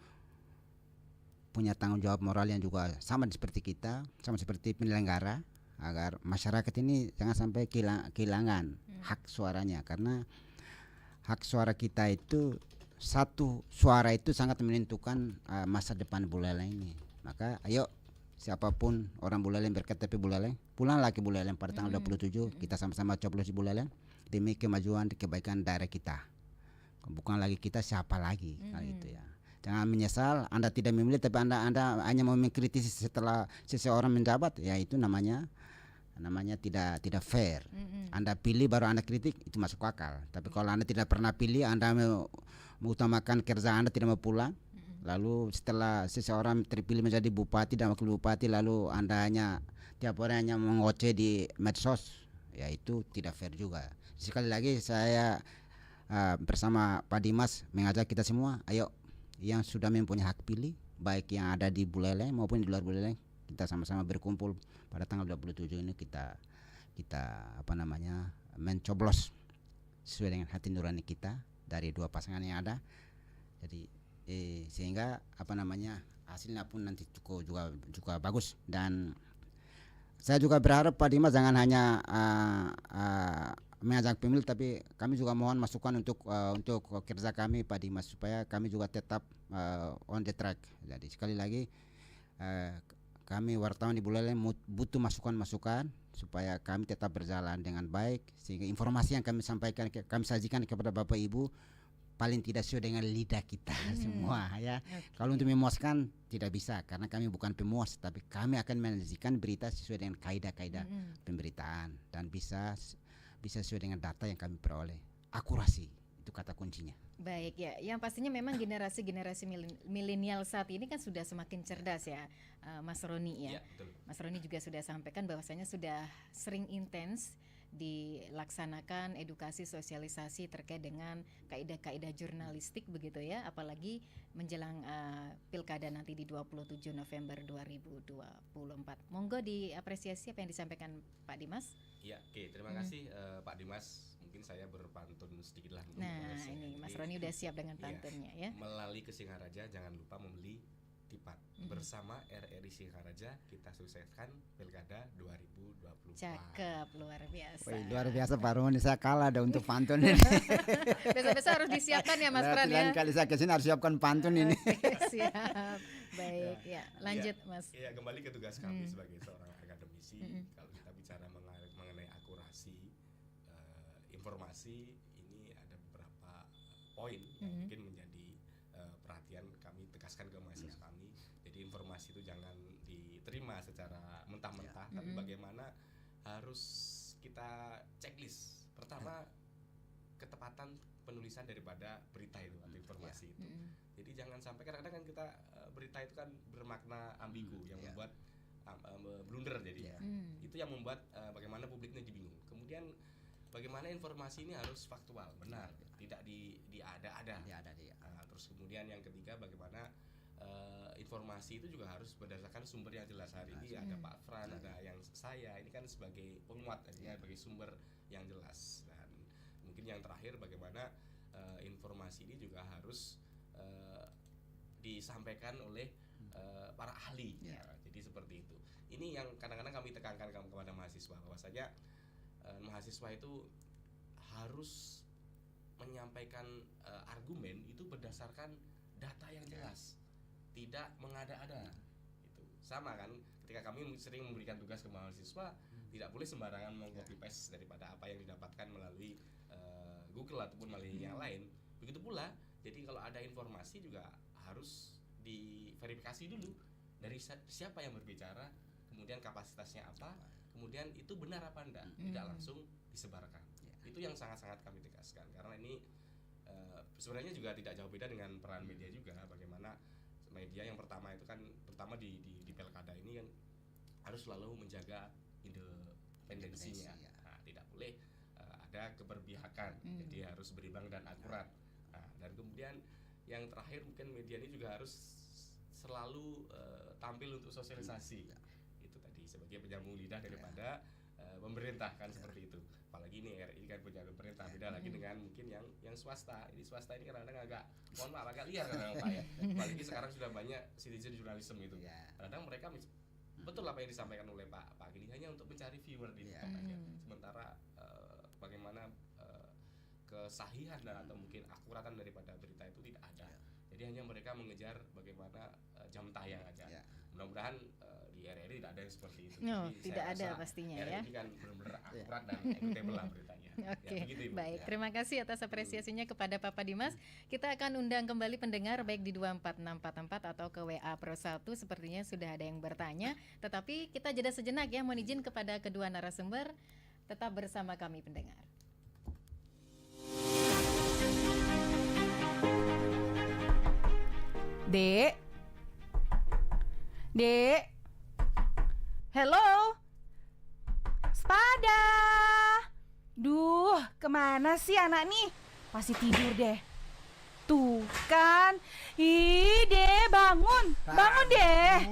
punya tanggung jawab moral yang juga sama seperti kita, sama seperti penyelenggara, agar masyarakat ini jangan sampai kehilangan hak suaranya, karena hak suara kita itu, satu suara itu sangat menentukan masa depan Buleleng ini. Maka ayo siapapun orang Buleleng berKTP Buleleng, pulang lagi Buleleng pada tanggal 27, kita sama-sama coblos di Buleleng demi kemajuan kebaikan daerah kita. Bukan lagi kita, siapa lagi gitu ya. Jangan menyesal Anda tidak memilih, tapi Anda hanya mau mengkritisi setelah seseorang menjabat, ya itu namanya tidak fair. Anda pilih baru Anda kritik, itu masuk akal. Tapi kalau Anda tidak pernah pilih, Anda mengutamakan kerja Anda, tidak mau pulang, lalu setelah seseorang terpilih menjadi bupati dan wakil bupati, lalu Anda tiap hari hanya mengoceh di medsos, ya itu tidak fair juga. Sekali lagi saya bersama Pak Dimas mengajak kita semua, ayo yang sudah mempunyai hak pilih, baik yang ada di Buleleng maupun di luar Buleleng, kita sama-sama berkumpul pada tanggal 27 ini, kita mencoblos sesuai dengan hati nurani kita dari dua pasangan yang ada. Jadi sehingga hasilnya pun nanti juga bagus. Dan saya juga berharap Pak Dimas jangan hanya mengajak pemilu, tapi kami juga mohon masukan untuk kerja kami Pak Dimas, supaya kami juga tetap on the track. Jadi sekali lagi kami wartawan di Buleleng butuh masukan-masukan supaya kami tetap berjalan dengan baik, sehingga informasi yang kami sajikan kepada Bapak Ibu paling tidak sesuai dengan lidah kita semua ya. Kalau untuk memuaskan tidak bisa, karena kami bukan pemuas, tapi kami akan menyajikan berita sesuai dengan kaidah-kaidah pemberitaan dan bisa sesuai dengan data yang kami peroleh. Akurasi itu kata kuncinya. Baik ya, yang pastinya memang generasi milenial saat ini kan sudah semakin cerdas ya, Mas Roni ya. Mas Roni juga sudah sampaikan bahwasanya sudah sering intens dilaksanakan edukasi sosialisasi terkait dengan kaidah-kaidah jurnalistik begitu ya, apalagi menjelang pilkada nanti di 27 November 2024. Monggo diapresiasi apa yang disampaikan Pak Dimas. Ya, oke, terima kasih Pak Dimas. Mungkin saya berpantun sedikit lah. Nah, ini Mas Roni udah siap dengan pantunnya ya. Melalui ke Singaraja, jangan lupa membeli tipat. Bersama RRI Singaraja kita sukseskan pilkada 2024. Cakep, luar biasa. Luar biasa Pak Roni, saya kalah ada untuk pantun ini. Besok-besok harus disiapkan ya Mas Fran ya. Lain kali saya kesini harus siapkan pantun ini. Siap, baik ya. Lanjut Mas. Ya, kembali ke tugas kami sebagai seorang akademisi. Kalau kita bicara mengenai akurasi informasi, ini ada beberapa poin yang mungkin menjadi perhatian kami tegaskan ke mahasiswa kami. Jadi informasi itu jangan diterima secara mentah-mentah, tapi bagaimana harus kita checklist. Pertama, ketepatan penulisan daripada berita itu atau informasi itu. Jadi jangan sampai, kadang-kadang kan kita berita itu kan bermakna ambigu yang membuat blunder jadi. Itu yang membuat bagaimana publiknya bingung. Kemudian bagaimana informasi ini harus faktual, benar, tidak diada-ada. Terus kemudian yang ketiga, bagaimana informasi itu juga harus berdasarkan sumber yang jelas. Hari ini ada Pak Fran, ada yang saya, ini kan sebagai penguat, sebagai sumber yang jelas. Dan mungkin yang terakhir, bagaimana informasi ini juga harus disampaikan oleh para ahli. Jadi seperti itu. Ini yang kadang-kadang kami tekankan kepada mahasiswa, bahwasanya mahasiswa itu harus menyampaikan argumen itu berdasarkan data yang jelas, tidak mengada-ada. Itu sama kan, ketika kami sering memberikan tugas ke mahasiswa, tidak boleh sembarangan meng-copy paste daripada apa yang didapatkan melalui Google ataupun melalui yang lain. Begitu pula, jadi kalau ada informasi juga harus diverifikasi dulu dari siapa yang berbicara, kemudian kapasitasnya apa, kemudian itu benar apa enggak, tidak langsung disebarkan. Itu yang sangat-sangat kami tegaskan, karena ini sebenarnya juga tidak jauh beda dengan peran media juga. Bagaimana media yang pertama itu kan, terutama di Pilkada ini kan, harus selalu menjaga independensinya. Nah, tidak boleh ada keberpihakan, jadi harus berimbang dan akurat. Nah, dan kemudian yang terakhir, mungkin media ini juga harus selalu tampil untuk sosialisasi. Itu tadi sebagai penyambung lidah daripada pemerintah kan, seperti itu. Apalagi ini RI kan punya pemerintah, beda lagi dengan mungkin yang swasta. Ini swasta ini kadang-kadang agak liar kadang-kadang Pak ya. Apalagi sekarang sudah banyak citizen journalism itu. Kadang mereka betul apa yang disampaikan oleh Pak Gini hanya untuk mencari viewer di depan aja. Sementara bagaimana kesahihan atau mungkin akuratan daripada berita itu tidak ada. Jadi hanya mereka mengejar bagaimana jam tayang aja. Mudah-mudahan di RRI tidak ada yang seperti itu. Tidak ada pastinya ya. Ini kan benar-benar akurat dan akuntabel lah beritanya. Oke, baik. Terima kasih atas apresiasinya kepada Papa Dimas. Kita akan undang kembali pendengar baik di 24644 atau ke WA Pro 1. Sepertinya sudah ada yang bertanya. Tetapi kita jeda sejenak ya. Mohon izin kepada kedua narasumber. Tetap bersama kami pendengar. Dek, hello, Spada. Duh, kemana sih anak nih? Pasti tidur deh. Tuh kan, Dek, bangun deh.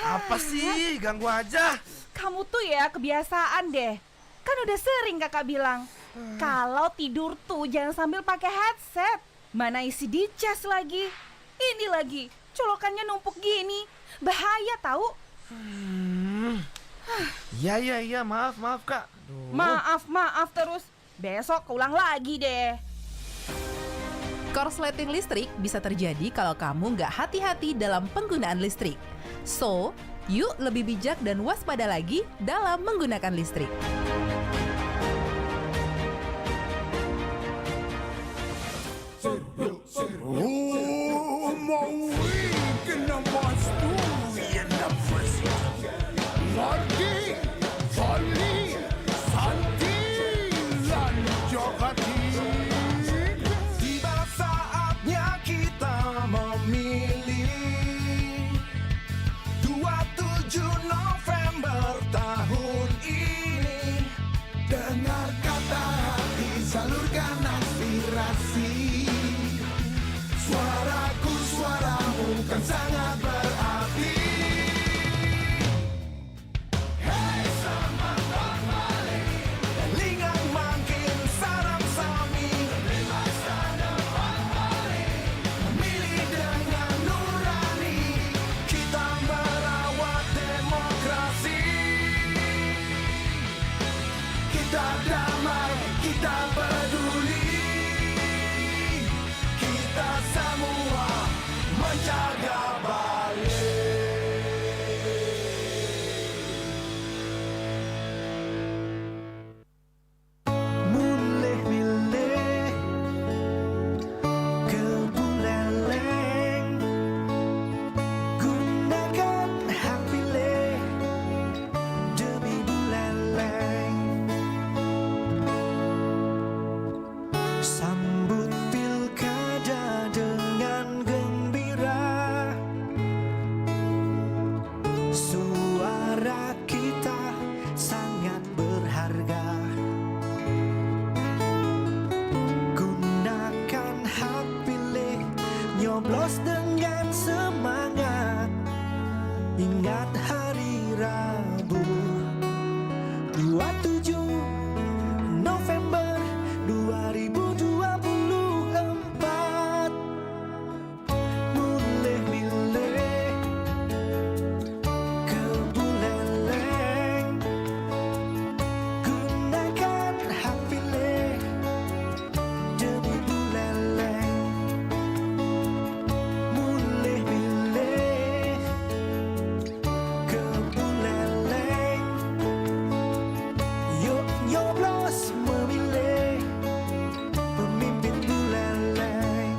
Apa sih, ganggu aja. Kamu tuh ya kebiasaan deh. Kan udah sering kakak bilang, kalau tidur tuh jangan sambil pakai headset. Mana isi di cas lagi. Ini lagi, colokannya numpuk gini. Bahaya tahu. Iya, maaf Kak. Aduh. Maaf terus. Besok keulang lagi deh. Korsleting listrik bisa terjadi kalau kamu nggak hati-hati dalam penggunaan listrik. So, yuk lebih bijak dan waspada lagi dalam menggunakan listrik. Tiba saatnya kita memilih 27 November tahun ini. Dengar kata hati, salurkan aspirasi. Suaraku, suaramu kan sangat berarti. Hei semangat Bali, lingang makin sarang sami. Masa depan Bali, memilih dengan nurani. Kita merawat demokrasi. Kita damai, kita peduli. Kita semua menjaga Bali. 24644 semangat. Ingat hari Rabu 27 November 2024. Mulai milih ke Buleleng, gunakan hak pilih demi Buleleng. Mulai milih ke Buleleng, yuk nyoblos memilih pemimpin Buleleng.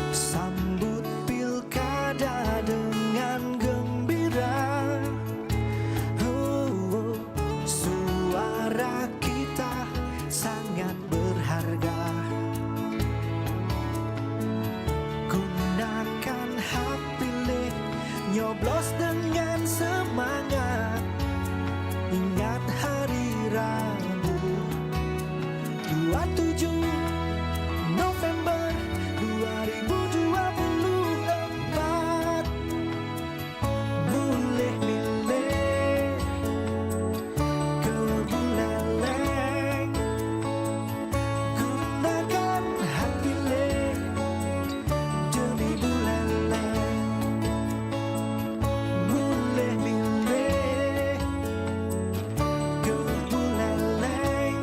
Sambut pilkada dengan gembira. Suara kita sangat berharga. Gunakan hak pilih, nyoblos dengan semangat. Ingat hari Rabu 27 November 2024. Mulai milih ke Buleleng, gunakan hak pilih demi Buleleng. Mulai milih ke Buleleng,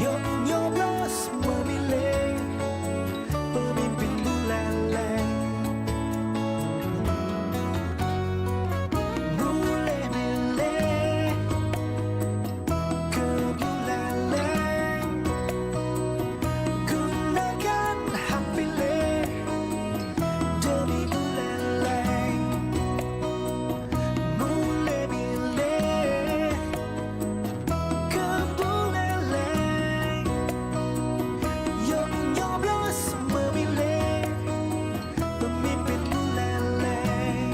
yuk nyoblos memilih pemimpin Buleleng. Mulai milih ke Buleleng, gunakan hak pilih demi Buleleng. Mulai milih ke Buleleng, yuk nyoblos memilih pemimpin Buleleng.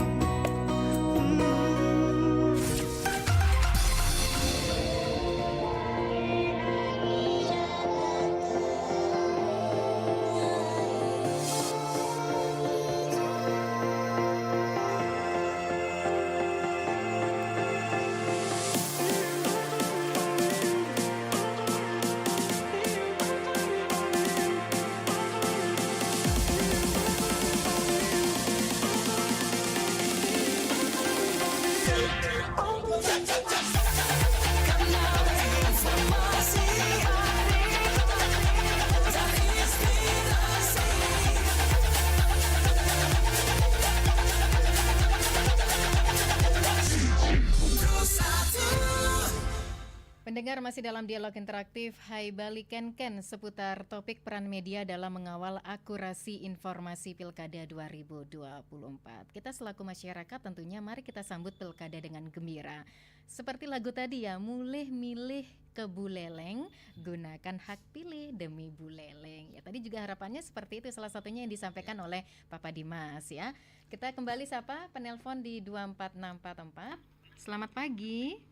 Pendengar masih dalam dialog interaktif Hai Bali Ken seputar topik peran media dalam mengawal akurasi informasi Pilkada 2024. Kita selaku masyarakat tentunya mari kita sambut Pilkada dengan gembira. Seperti lagu tadi ya, mulih milih ke Buleleng, gunakan hak pilih demi Buleleng. Ya tadi juga harapannya seperti itu, salah satunya yang disampaikan oleh Papa Dimas ya. Kita kembali sapa penelpon di 24644. Selamat pagi.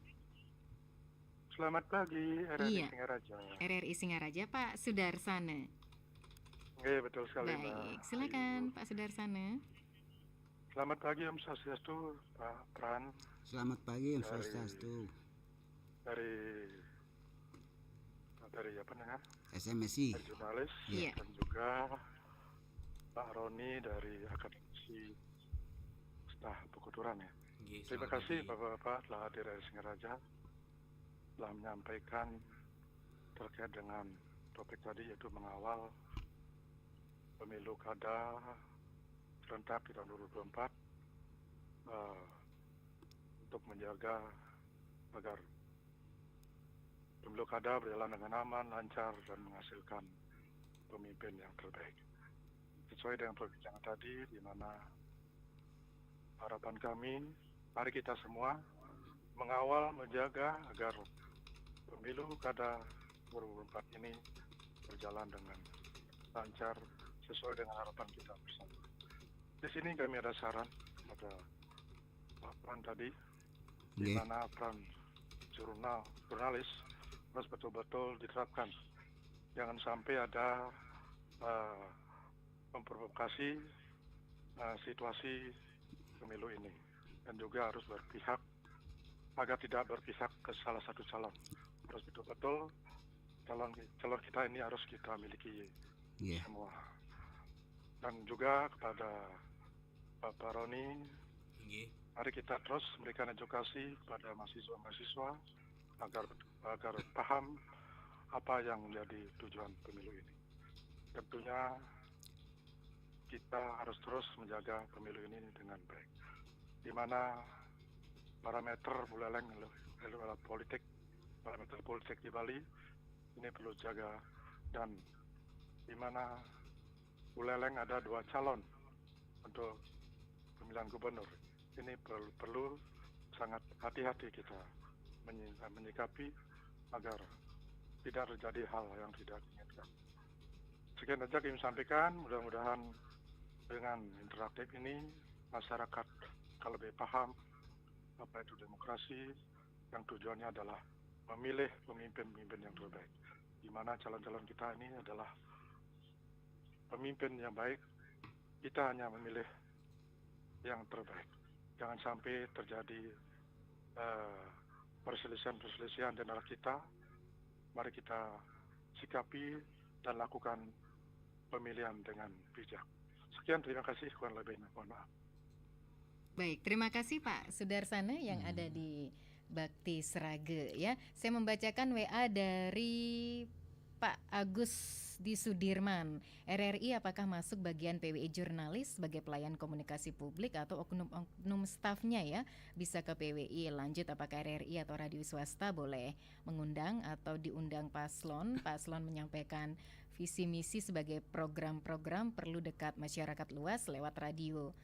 Selamat pagi, RRI Iya. Singaraja. RRI Singaraja, Pak Sudarsana. Iya, betul sekali, Baik, Mbak. silakan Pak Sudarsana. Selamat pagi, Om Swastiastu, Pak Pran. Selamat pagi, Om Swastiastu. Dari apa namanya? SMSI. Dari jurnalis Iya. dan juga Pak Roni dari Akademisi Staf Pekuturan ya. Terima kasih Bapak-Bapak telah hadir dari Singaraja, telah menyampaikan terkait dengan topik tadi yaitu mengawal pemilu kada serentak di tahun 2024 untuk menjaga agar pemilu kada berjalan dengan aman, lancar dan menghasilkan pemimpin yang terbaik. Sesuai dengan perbincangan tadi di mana harapan kami, mari kita semua mengawal, menjaga agar pemilu kada 2024 ini berjalan dengan lancar sesuai dengan harapan kita bersama. Di sini kami ada saran pada Pak Pran tadi, di mana peran jurnalis harus betul-betul diterapkan. Jangan sampai ada memprovokasi situasi pemilu ini, dan juga harus berpihak agar tidak berpihak ke salah satu calon. Harus betul-betul calon kita ini harus kita miliki semua. Dan juga kepada Bapak Roni, mari kita terus memberikan edukasi kepada mahasiswa-mahasiswa agar paham apa yang menjadi tujuan pemilu ini. Tentunya kita harus terus menjaga pemilu ini dengan baik, di mana parameter buleleng parameter politik di Bali ini perlu jaga, dan di mana buleleng ada 2 calon untuk pemilihan gubernur. Ini perlu sangat hati-hati kita menyikapi agar tidak terjadi hal yang tidak diinginkan. Sekian saja kami sampaikan, mudah-mudahan dengan interaktif ini masyarakat akan lebih paham apa itu demokrasi, yang tujuannya adalah memilih pemimpin-pemimpin yang terbaik, di mana calon-calon kita ini adalah pemimpin yang baik. Kita hanya memilih yang terbaik. Jangan sampai terjadi perselisihan-perselisihan di antara kita. Mari kita sikapi dan lakukan pemilihan dengan bijak. Sekian, terima kasih, kurang lebihnya mohon maaf. Baik, terima kasih Pak Sudarsana yang ada di Bakti Srage ya. Saya membacakan WA dari Pak Agus di Sudirman. RRI apakah masuk bagian PWI jurnalis sebagai pelayan komunikasi publik atau oknum stafnya ya bisa ke PWI? Lanjut, apakah RRI atau radio swasta boleh mengundang atau diundang paslon? Paslon menyampaikan visi misi sebagai program-program perlu dekat masyarakat luas lewat radio.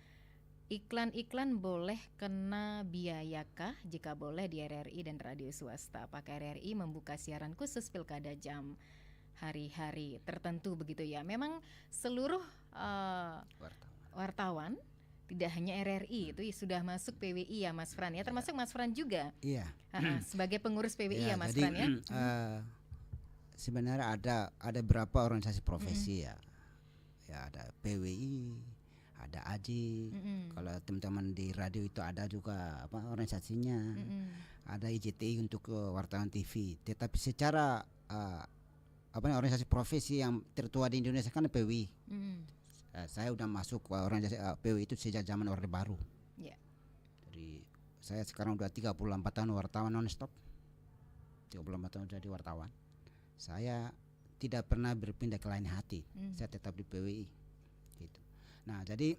Iklan-iklan boleh kena biayakah? Jika boleh di RRI dan radio swasta, apakah RRI membuka siaran khusus pilkada jam hari-hari tertentu begitu ya? Memang seluruh wartawan tidak hanya RRI itu sudah masuk PWI ya Mas Fran ya, termasuk Mas Fran juga. Iya. Sebagai pengurus PWI ya Mas Fran ya. Sebenarnya ada berapa organisasi profesi ya. Ya ada PWI, ada AJI. Kalau teman-teman di radio itu ada juga organisasinya. Ada IJTI untuk wartawan TV. Tetapi secara organisasi profesi yang tertua di Indonesia kan PWI. Saya udah masuk organisasi PWI itu sejak zaman Orde Baru. Jadi saya sekarang udah 34 tahun wartawan non-stop. 34 tahun jadi wartawan. Saya tidak pernah berpindah ke lain hati. Saya tetap di PWI. Gitu. Nah, jadi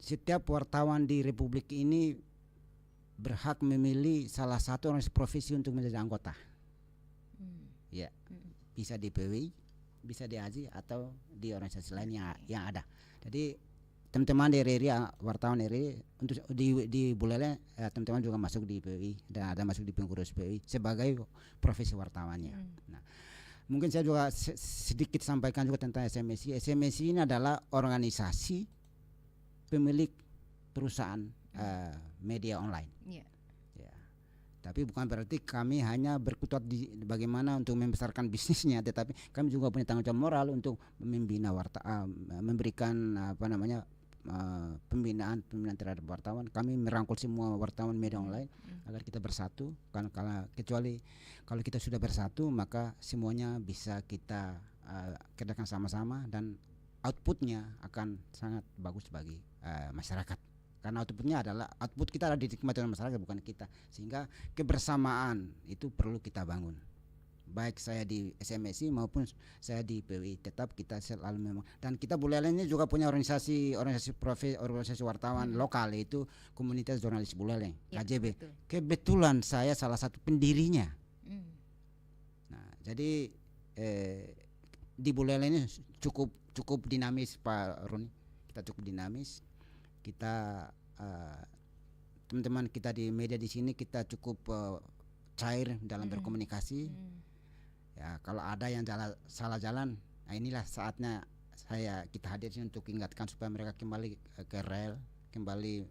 setiap wartawan di Republik ini berhak memilih salah satu organisasi profesi untuk menjadi anggota. Ya, bisa di PWI, bisa di AJI atau di organisasi lain yang ada. Jadi teman-teman di RRI, wartawan RRI untuk di Buleleng, teman-teman juga masuk di PWI dan ada masuk di pengurus PWI sebagai profesi wartawannya. Nah, mungkin saya juga sedikit sampaikan juga tentang SMSI. SMSI ini adalah organisasi pemilik perusahaan media online. Tapi bukan berarti kami hanya berkutat di bagaimana untuk membesarkan bisnisnya, tetapi kami juga punya tanggung jawab moral untuk membina memberikan pembinaan terhadap wartawan. Kami merangkul semua wartawan media online agar kita bersatu. Karena kecuali kalau kita sudah bersatu, maka semuanya bisa kita kerjakan sama-sama dan outputnya akan sangat bagus bagi masyarakat. Karena output kita adalah dinikmati oleh masyarakat, bukan kita. Sehingga kebersamaan itu perlu kita bangun. Baik saya di SMSI maupun saya di PWI, tetap kita selalu memang. Dan kita Buleleng ini juga punya organisasi wartawan lokal, yaitu Komunitas Jurnalis Buleleng, KJB. Betul. Kebetulan saya salah satu pendirinya. Nah, jadi di Buleleng ini cukup dinamis Pak Roni. Kita cukup dinamis. Kita teman-teman kita di media di sini kita cukup cair dalam berkomunikasi. Ya, kalau ada yang salah jalan, nah inilah saatnya kita hadir untuk ingatkan supaya mereka kembali ke rel, kembali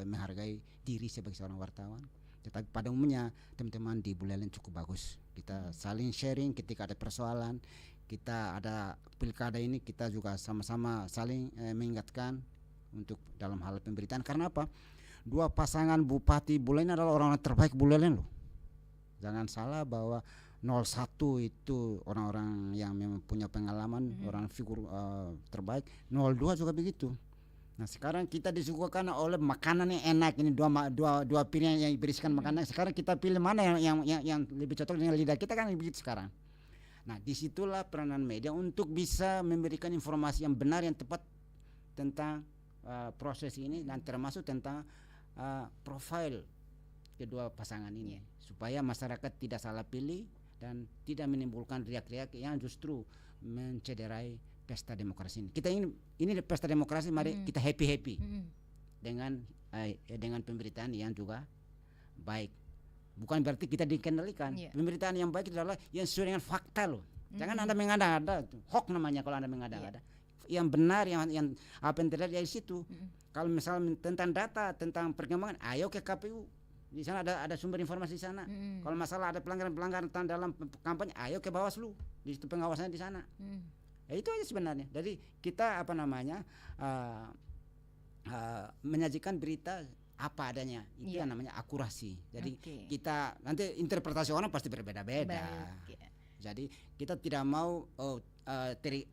menghargai diri sebagai seorang wartawan. Tetapi pada umumnya teman-teman di Buleleng cukup bagus. Kita saling sharing ketika ada persoalan, kita ada pilkada ini, kita juga sama-sama saling mengingatkan untuk dalam hal pemberitaan. Karena apa? Dua pasangan Bupati Buleleng adalah orang-orang terbaik Buleleng loh. Jangan salah bahwa 01 itu orang-orang yang memang punya pengalaman, orang figur terbaik. 02 juga begitu. Nah sekarang kita disuguhkan oleh makanan yang enak ini, dua pilihan yang berisikan makanan. Sekarang kita pilih mana yang lebih cocok dengan lidah kita, kan begitu sekarang. Nah disitulah peranan media untuk bisa memberikan informasi yang benar, yang tepat tentang proses ini, dan termasuk tentang profil kedua pasangan ini, supaya masyarakat tidak salah pilih dan tidak menimbulkan riak-riak yang justru mencederai pesta demokrasi ini. Kita ini pesta demokrasi, mari kita happy dengan pemberitaan yang juga baik. Bukan berarti kita dikendalikan. Pemberitaan yang baik adalah yang sesuai dengan fakta loh. Jangan Anda mengada-ngada, hoax namanya kalau Anda mengada-ngada. Yang benar, yang apa yang terjadi dari situ. Kalau misalnya tentang data, tentang perkembangan, ayo ke KPU. Di sana ada sumber informasi di sana. Kalau masalah ada pelanggaran dalam kampanye, ayo ke Bawaslu. Di situ pengawasannya di sana. Ya itu aja sebenarnya. Jadi kita menyajikan berita apa adanya. Itu yang namanya akurasi. Jadi kita nanti interpretasi orang pasti berbeda-beda. Jadi kita tidak mau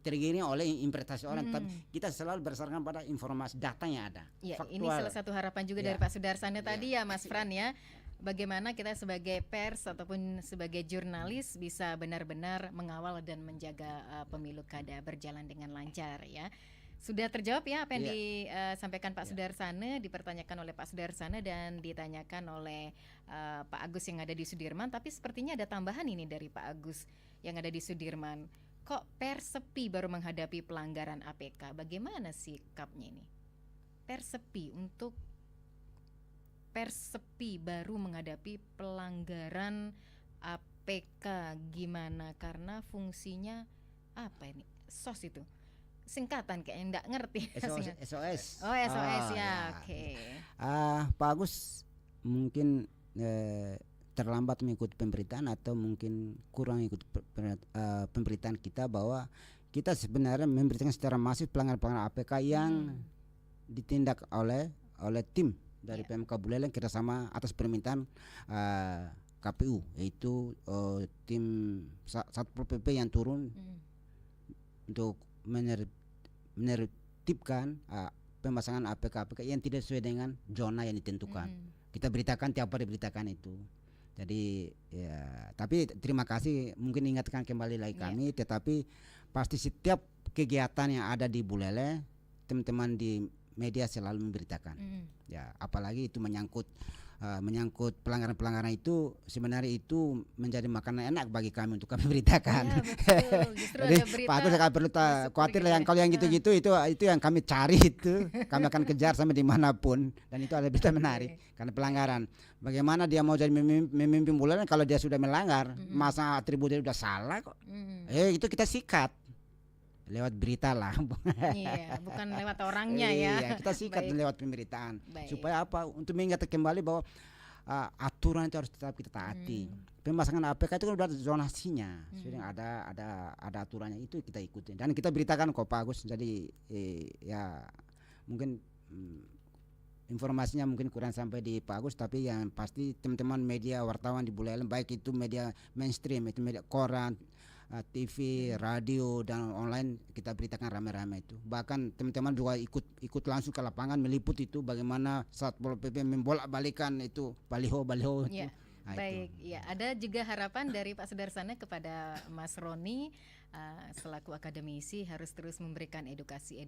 tergiring oleh interpretasi orang, tapi kita selalu berdasarkan pada informasi data yang ada. Ya, ini salah satu harapan juga dari Pak Sudarsana tadi ya Mas Fran ya. Bagaimana kita sebagai pers ataupun sebagai jurnalis bisa benar-benar mengawal dan menjaga pemilu kada berjalan dengan lancar ya. Sudah terjawab ya apa yang disampaikan Pak Sudarsana, dipertanyakan oleh Pak Sudarsana dan ditanyakan oleh Pak Agus yang ada di Sudirman. Tapi sepertinya ada tambahan ini dari Pak Agus yang ada di Sudirman. Kok pers sepi baru menghadapi pelanggaran APK? Bagaimana sikapnya ini? Pers sepi baru menghadapi pelanggaran APK gimana? Karena fungsinya apa ini? SOS itu singkatan kayak enggak ngerti. SOS. Oh SOS ya. Oke. Pak Agus mungkin terlambat mengikuti pemberitaan atau mungkin kurang ikut pemberitaan kita, bahwa kita sebenarnya memberitakan secara masif pelanggaran APK yang ditindak oleh tim dari PMK Buleleng kerjasama atas permintaan KPU, yaitu tim Satpol PP yang turun untuk menertibkan pemasangan APK yang tidak sesuai dengan zona yang ditentukan. Kita beritakan tiap hari diberitakan itu. Jadi ya, tapi terima kasih, mungkin ingatkan kembali lagi kami, tetapi pasti setiap kegiatan yang ada di Buleleng, teman-teman di media selalu memberitakan. Ya, apalagi itu menyangkut pelanggaran-pelanggaran itu, sebenarnya itu menjadi makanan enak bagi kami untuk kami beritakan. Jadi Pak Agus nggak perlu khawatir lah, kalau yang gitu-gitu itu yang kami cari, itu kami akan kejar sampai dimanapun, dan itu ada berita menarik karena pelanggaran. Bagaimana dia mau jadi memimpin Buleleng kalau dia sudah melanggar, masa atributnya sudah salah kok. Itu kita sikat lewat berita lah. Iya, bukan lewat orangnya ya. Iya, kita sikat lewat pemberitaan. Supaya apa? Untuk mengingatkan kembali bahwa aturan itu harus tetap kita taati. Pemasangan APK itu kan udah zonasinya, sudah ada aturannya, itu kita ikutin dan kita beritakan kok Pak Agus. Jadi ya mungkin informasinya mungkin kurang sampai di Pak Agus, tapi yang pasti teman-teman media wartawan di Buleleng, baik itu media mainstream, itu media koran, TV, radio dan online, kita beritakan rame-rame itu. Bahkan teman-teman juga ikut langsung ke lapangan meliput itu bagaimana Satpol PP membolak-balikan itu baliho itu. Baik, ya ada juga harapan dari Pak Sudarsana kepada Mas Roni selaku akademisi harus terus memberikan edukasi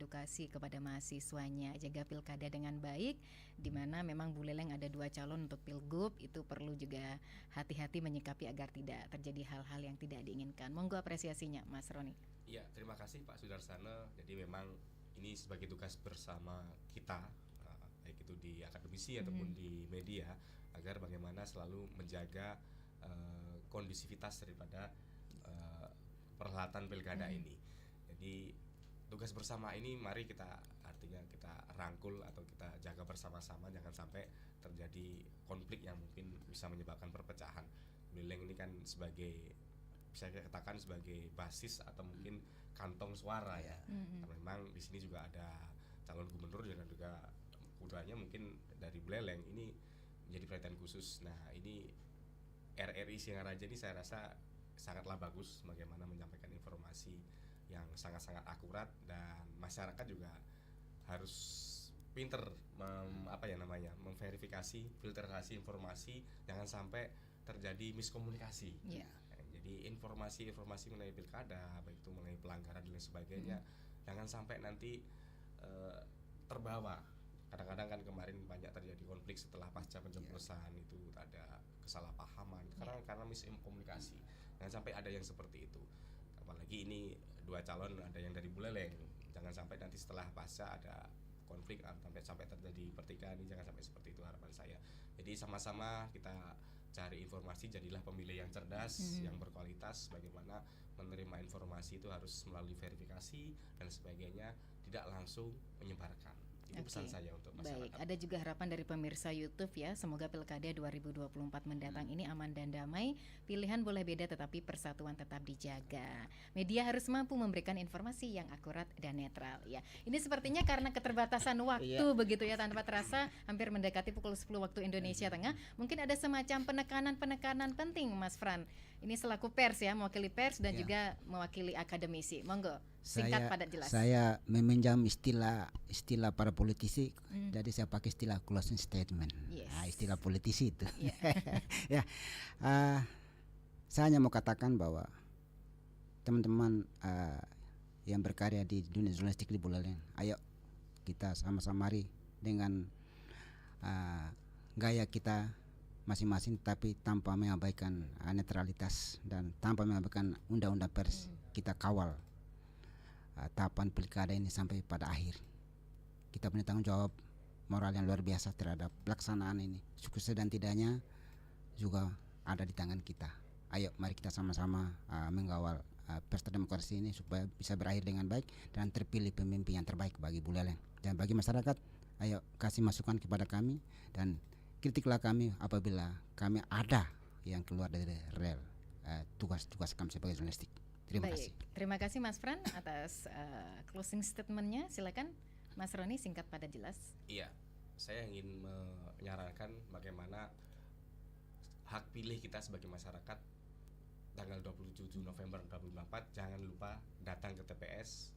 kepada mahasiswanya, jaga pilkada dengan baik, di mana memang Buleleng ada 2 calon untuk pilgub, itu perlu juga hati-hati menyikapi agar tidak terjadi hal-hal yang tidak diinginkan. Monggo apresiasinya Mas Roni. Iya, terima kasih Pak Sudarsana. Jadi memang ini sebagai tugas bersama kita, baik itu di akademisi ataupun di media, agar bagaimana selalu menjaga kondusivitas daripada perhelatan pilkada ini. Jadi tugas bersama ini mari kita rangkul atau kita jaga bersama-sama, jangan sampai terjadi konflik yang mungkin bisa menyebabkan perpecahan. Buleleng ini kan sebagai bisa kita katakan sebagai basis atau mungkin kantong suara ya. Karena memang di sini juga ada calon gubernur dan juga putranya mungkin dari Buleleng, ini menjadi perhatian khusus. Nah, ini RRI Singaraja ini saya rasa sangatlah bagus bagaimana menyampaikan informasi yang sangat-sangat akurat, dan masyarakat juga harus pinter memverifikasi, filterasi informasi, jangan sampai terjadi miskomunikasi. Jadi informasi-informasi mengenai pilkada, baik itu mengenai pelanggaran dan lain sebagainya, jangan sampai nanti terbawa. Kadang-kadang kan kemarin banyak terjadi konflik setelah pasca pencoblosan, itu ada kesalahpahaman karena miskomunikasi. Jangan sampai ada yang seperti itu. Apalagi ini 2 calon, ada yang dari Buleleng. Jangan sampai nanti setelah pasca ada konflik sampai terjadi pertikaian. Jangan sampai seperti itu harapan saya. Jadi sama-sama kita cari informasi, jadilah pemilih yang cerdas, yang berkualitas. Bagaimana menerima informasi itu harus melalui verifikasi dan sebagainya, tidak langsung menyebarkan. Itu pesan saya untuk masyarakat. Baik, ada juga harapan dari pemirsa YouTube ya. Semoga Pilkada 2024 mendatang ini aman dan damai. Pilihan boleh beda tetapi persatuan tetap dijaga. Media harus mampu memberikan informasi yang akurat dan netral ya. Ini sepertinya karena keterbatasan waktu begitu ya, tanpa terasa hampir mendekati pukul 10 waktu Indonesia Tengah. Mungkin ada semacam penekanan penting Mas Fran. Ini selaku pers ya, mewakili pers dan juga mewakili akademisi. Monggo. Singkat padat jelas. Saya meminjam istilah para politisi, jadi saya pakai istilah closing statement. Istilah politisi itu. Saya hanya mau katakan bahwa teman-teman yang berkarya di dunia jurnalistik di Buleleng, ayo kita sama-sama mari dengan gaya kita masing-masing, tapi tanpa mengabaikan netralitas dan tanpa mengabaikan undang-undang pers. Kita kawal tahapan pilkada ini sampai pada akhir. Kita punya tanggung jawab moral yang luar biasa terhadap pelaksanaan ini. Sukses dan tidaknya juga ada di tangan kita. Ayo mari kita sama-sama mengawal pesta demokrasi ini supaya bisa berakhir dengan baik dan terpilih pemimpin yang terbaik bagi Buleleng dan bagi masyarakat. Ayo kasih masukan kepada kami dan kritiklah kami apabila kami ada yang keluar dari rel tugas-tugas kami sebagai jurnalistik. Terima kasih. Terima kasih Mas Fran atas closing statementnya. Silakan Mas Roni, singkat padat jelas. Iya, saya ingin menyarankan bagaimana hak pilih kita sebagai masyarakat tanggal 27 November 2024. Jangan lupa datang ke TPS,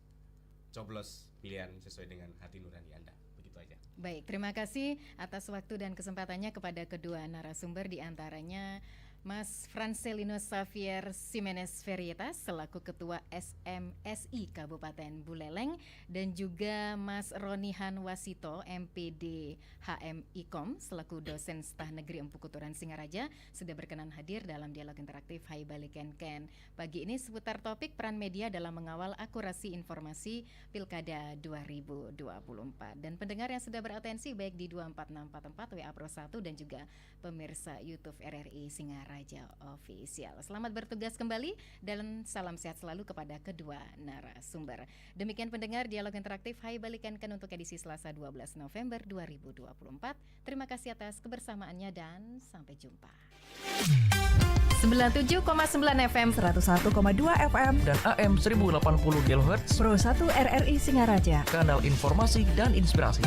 coblos pilihan sesuai dengan hati nurani Anda. Begitu aja. Baik, terima kasih atas waktu dan kesempatannya kepada kedua narasumber, di antaranya Mas Francelino Xavier Ximenez Verietas selaku Ketua SMSI Kabupaten Buleleng dan juga Mas Ronihan Wasito MPD HMIKOM selaku dosen Staf Negeri Empu Kuturan Singaraja sudah berkenan hadir dalam dialog interaktif Hai Bali Ken-Ken. Pagi ini seputar topik peran media dalam mengawal akurasi informasi Pilkada 2024. Dan pendengar yang sudah beratensi baik di 24644 WA Pro 1 dan juga pemirsa YouTube RRI Singaraja Official. Selamat bertugas kembali dan salam sehat selalu kepada kedua narasumber. Demikian pendengar dialog interaktif Hai Bali Ken-Ken untuk edisi Selasa 12 November 2024. Terima kasih atas kebersamaannya dan sampai jumpa. 97,9 FM, 101,2 FM, dan AM 1080 kHz Pro 1 RRI Singaraja. Kanal informasi dan inspirasi.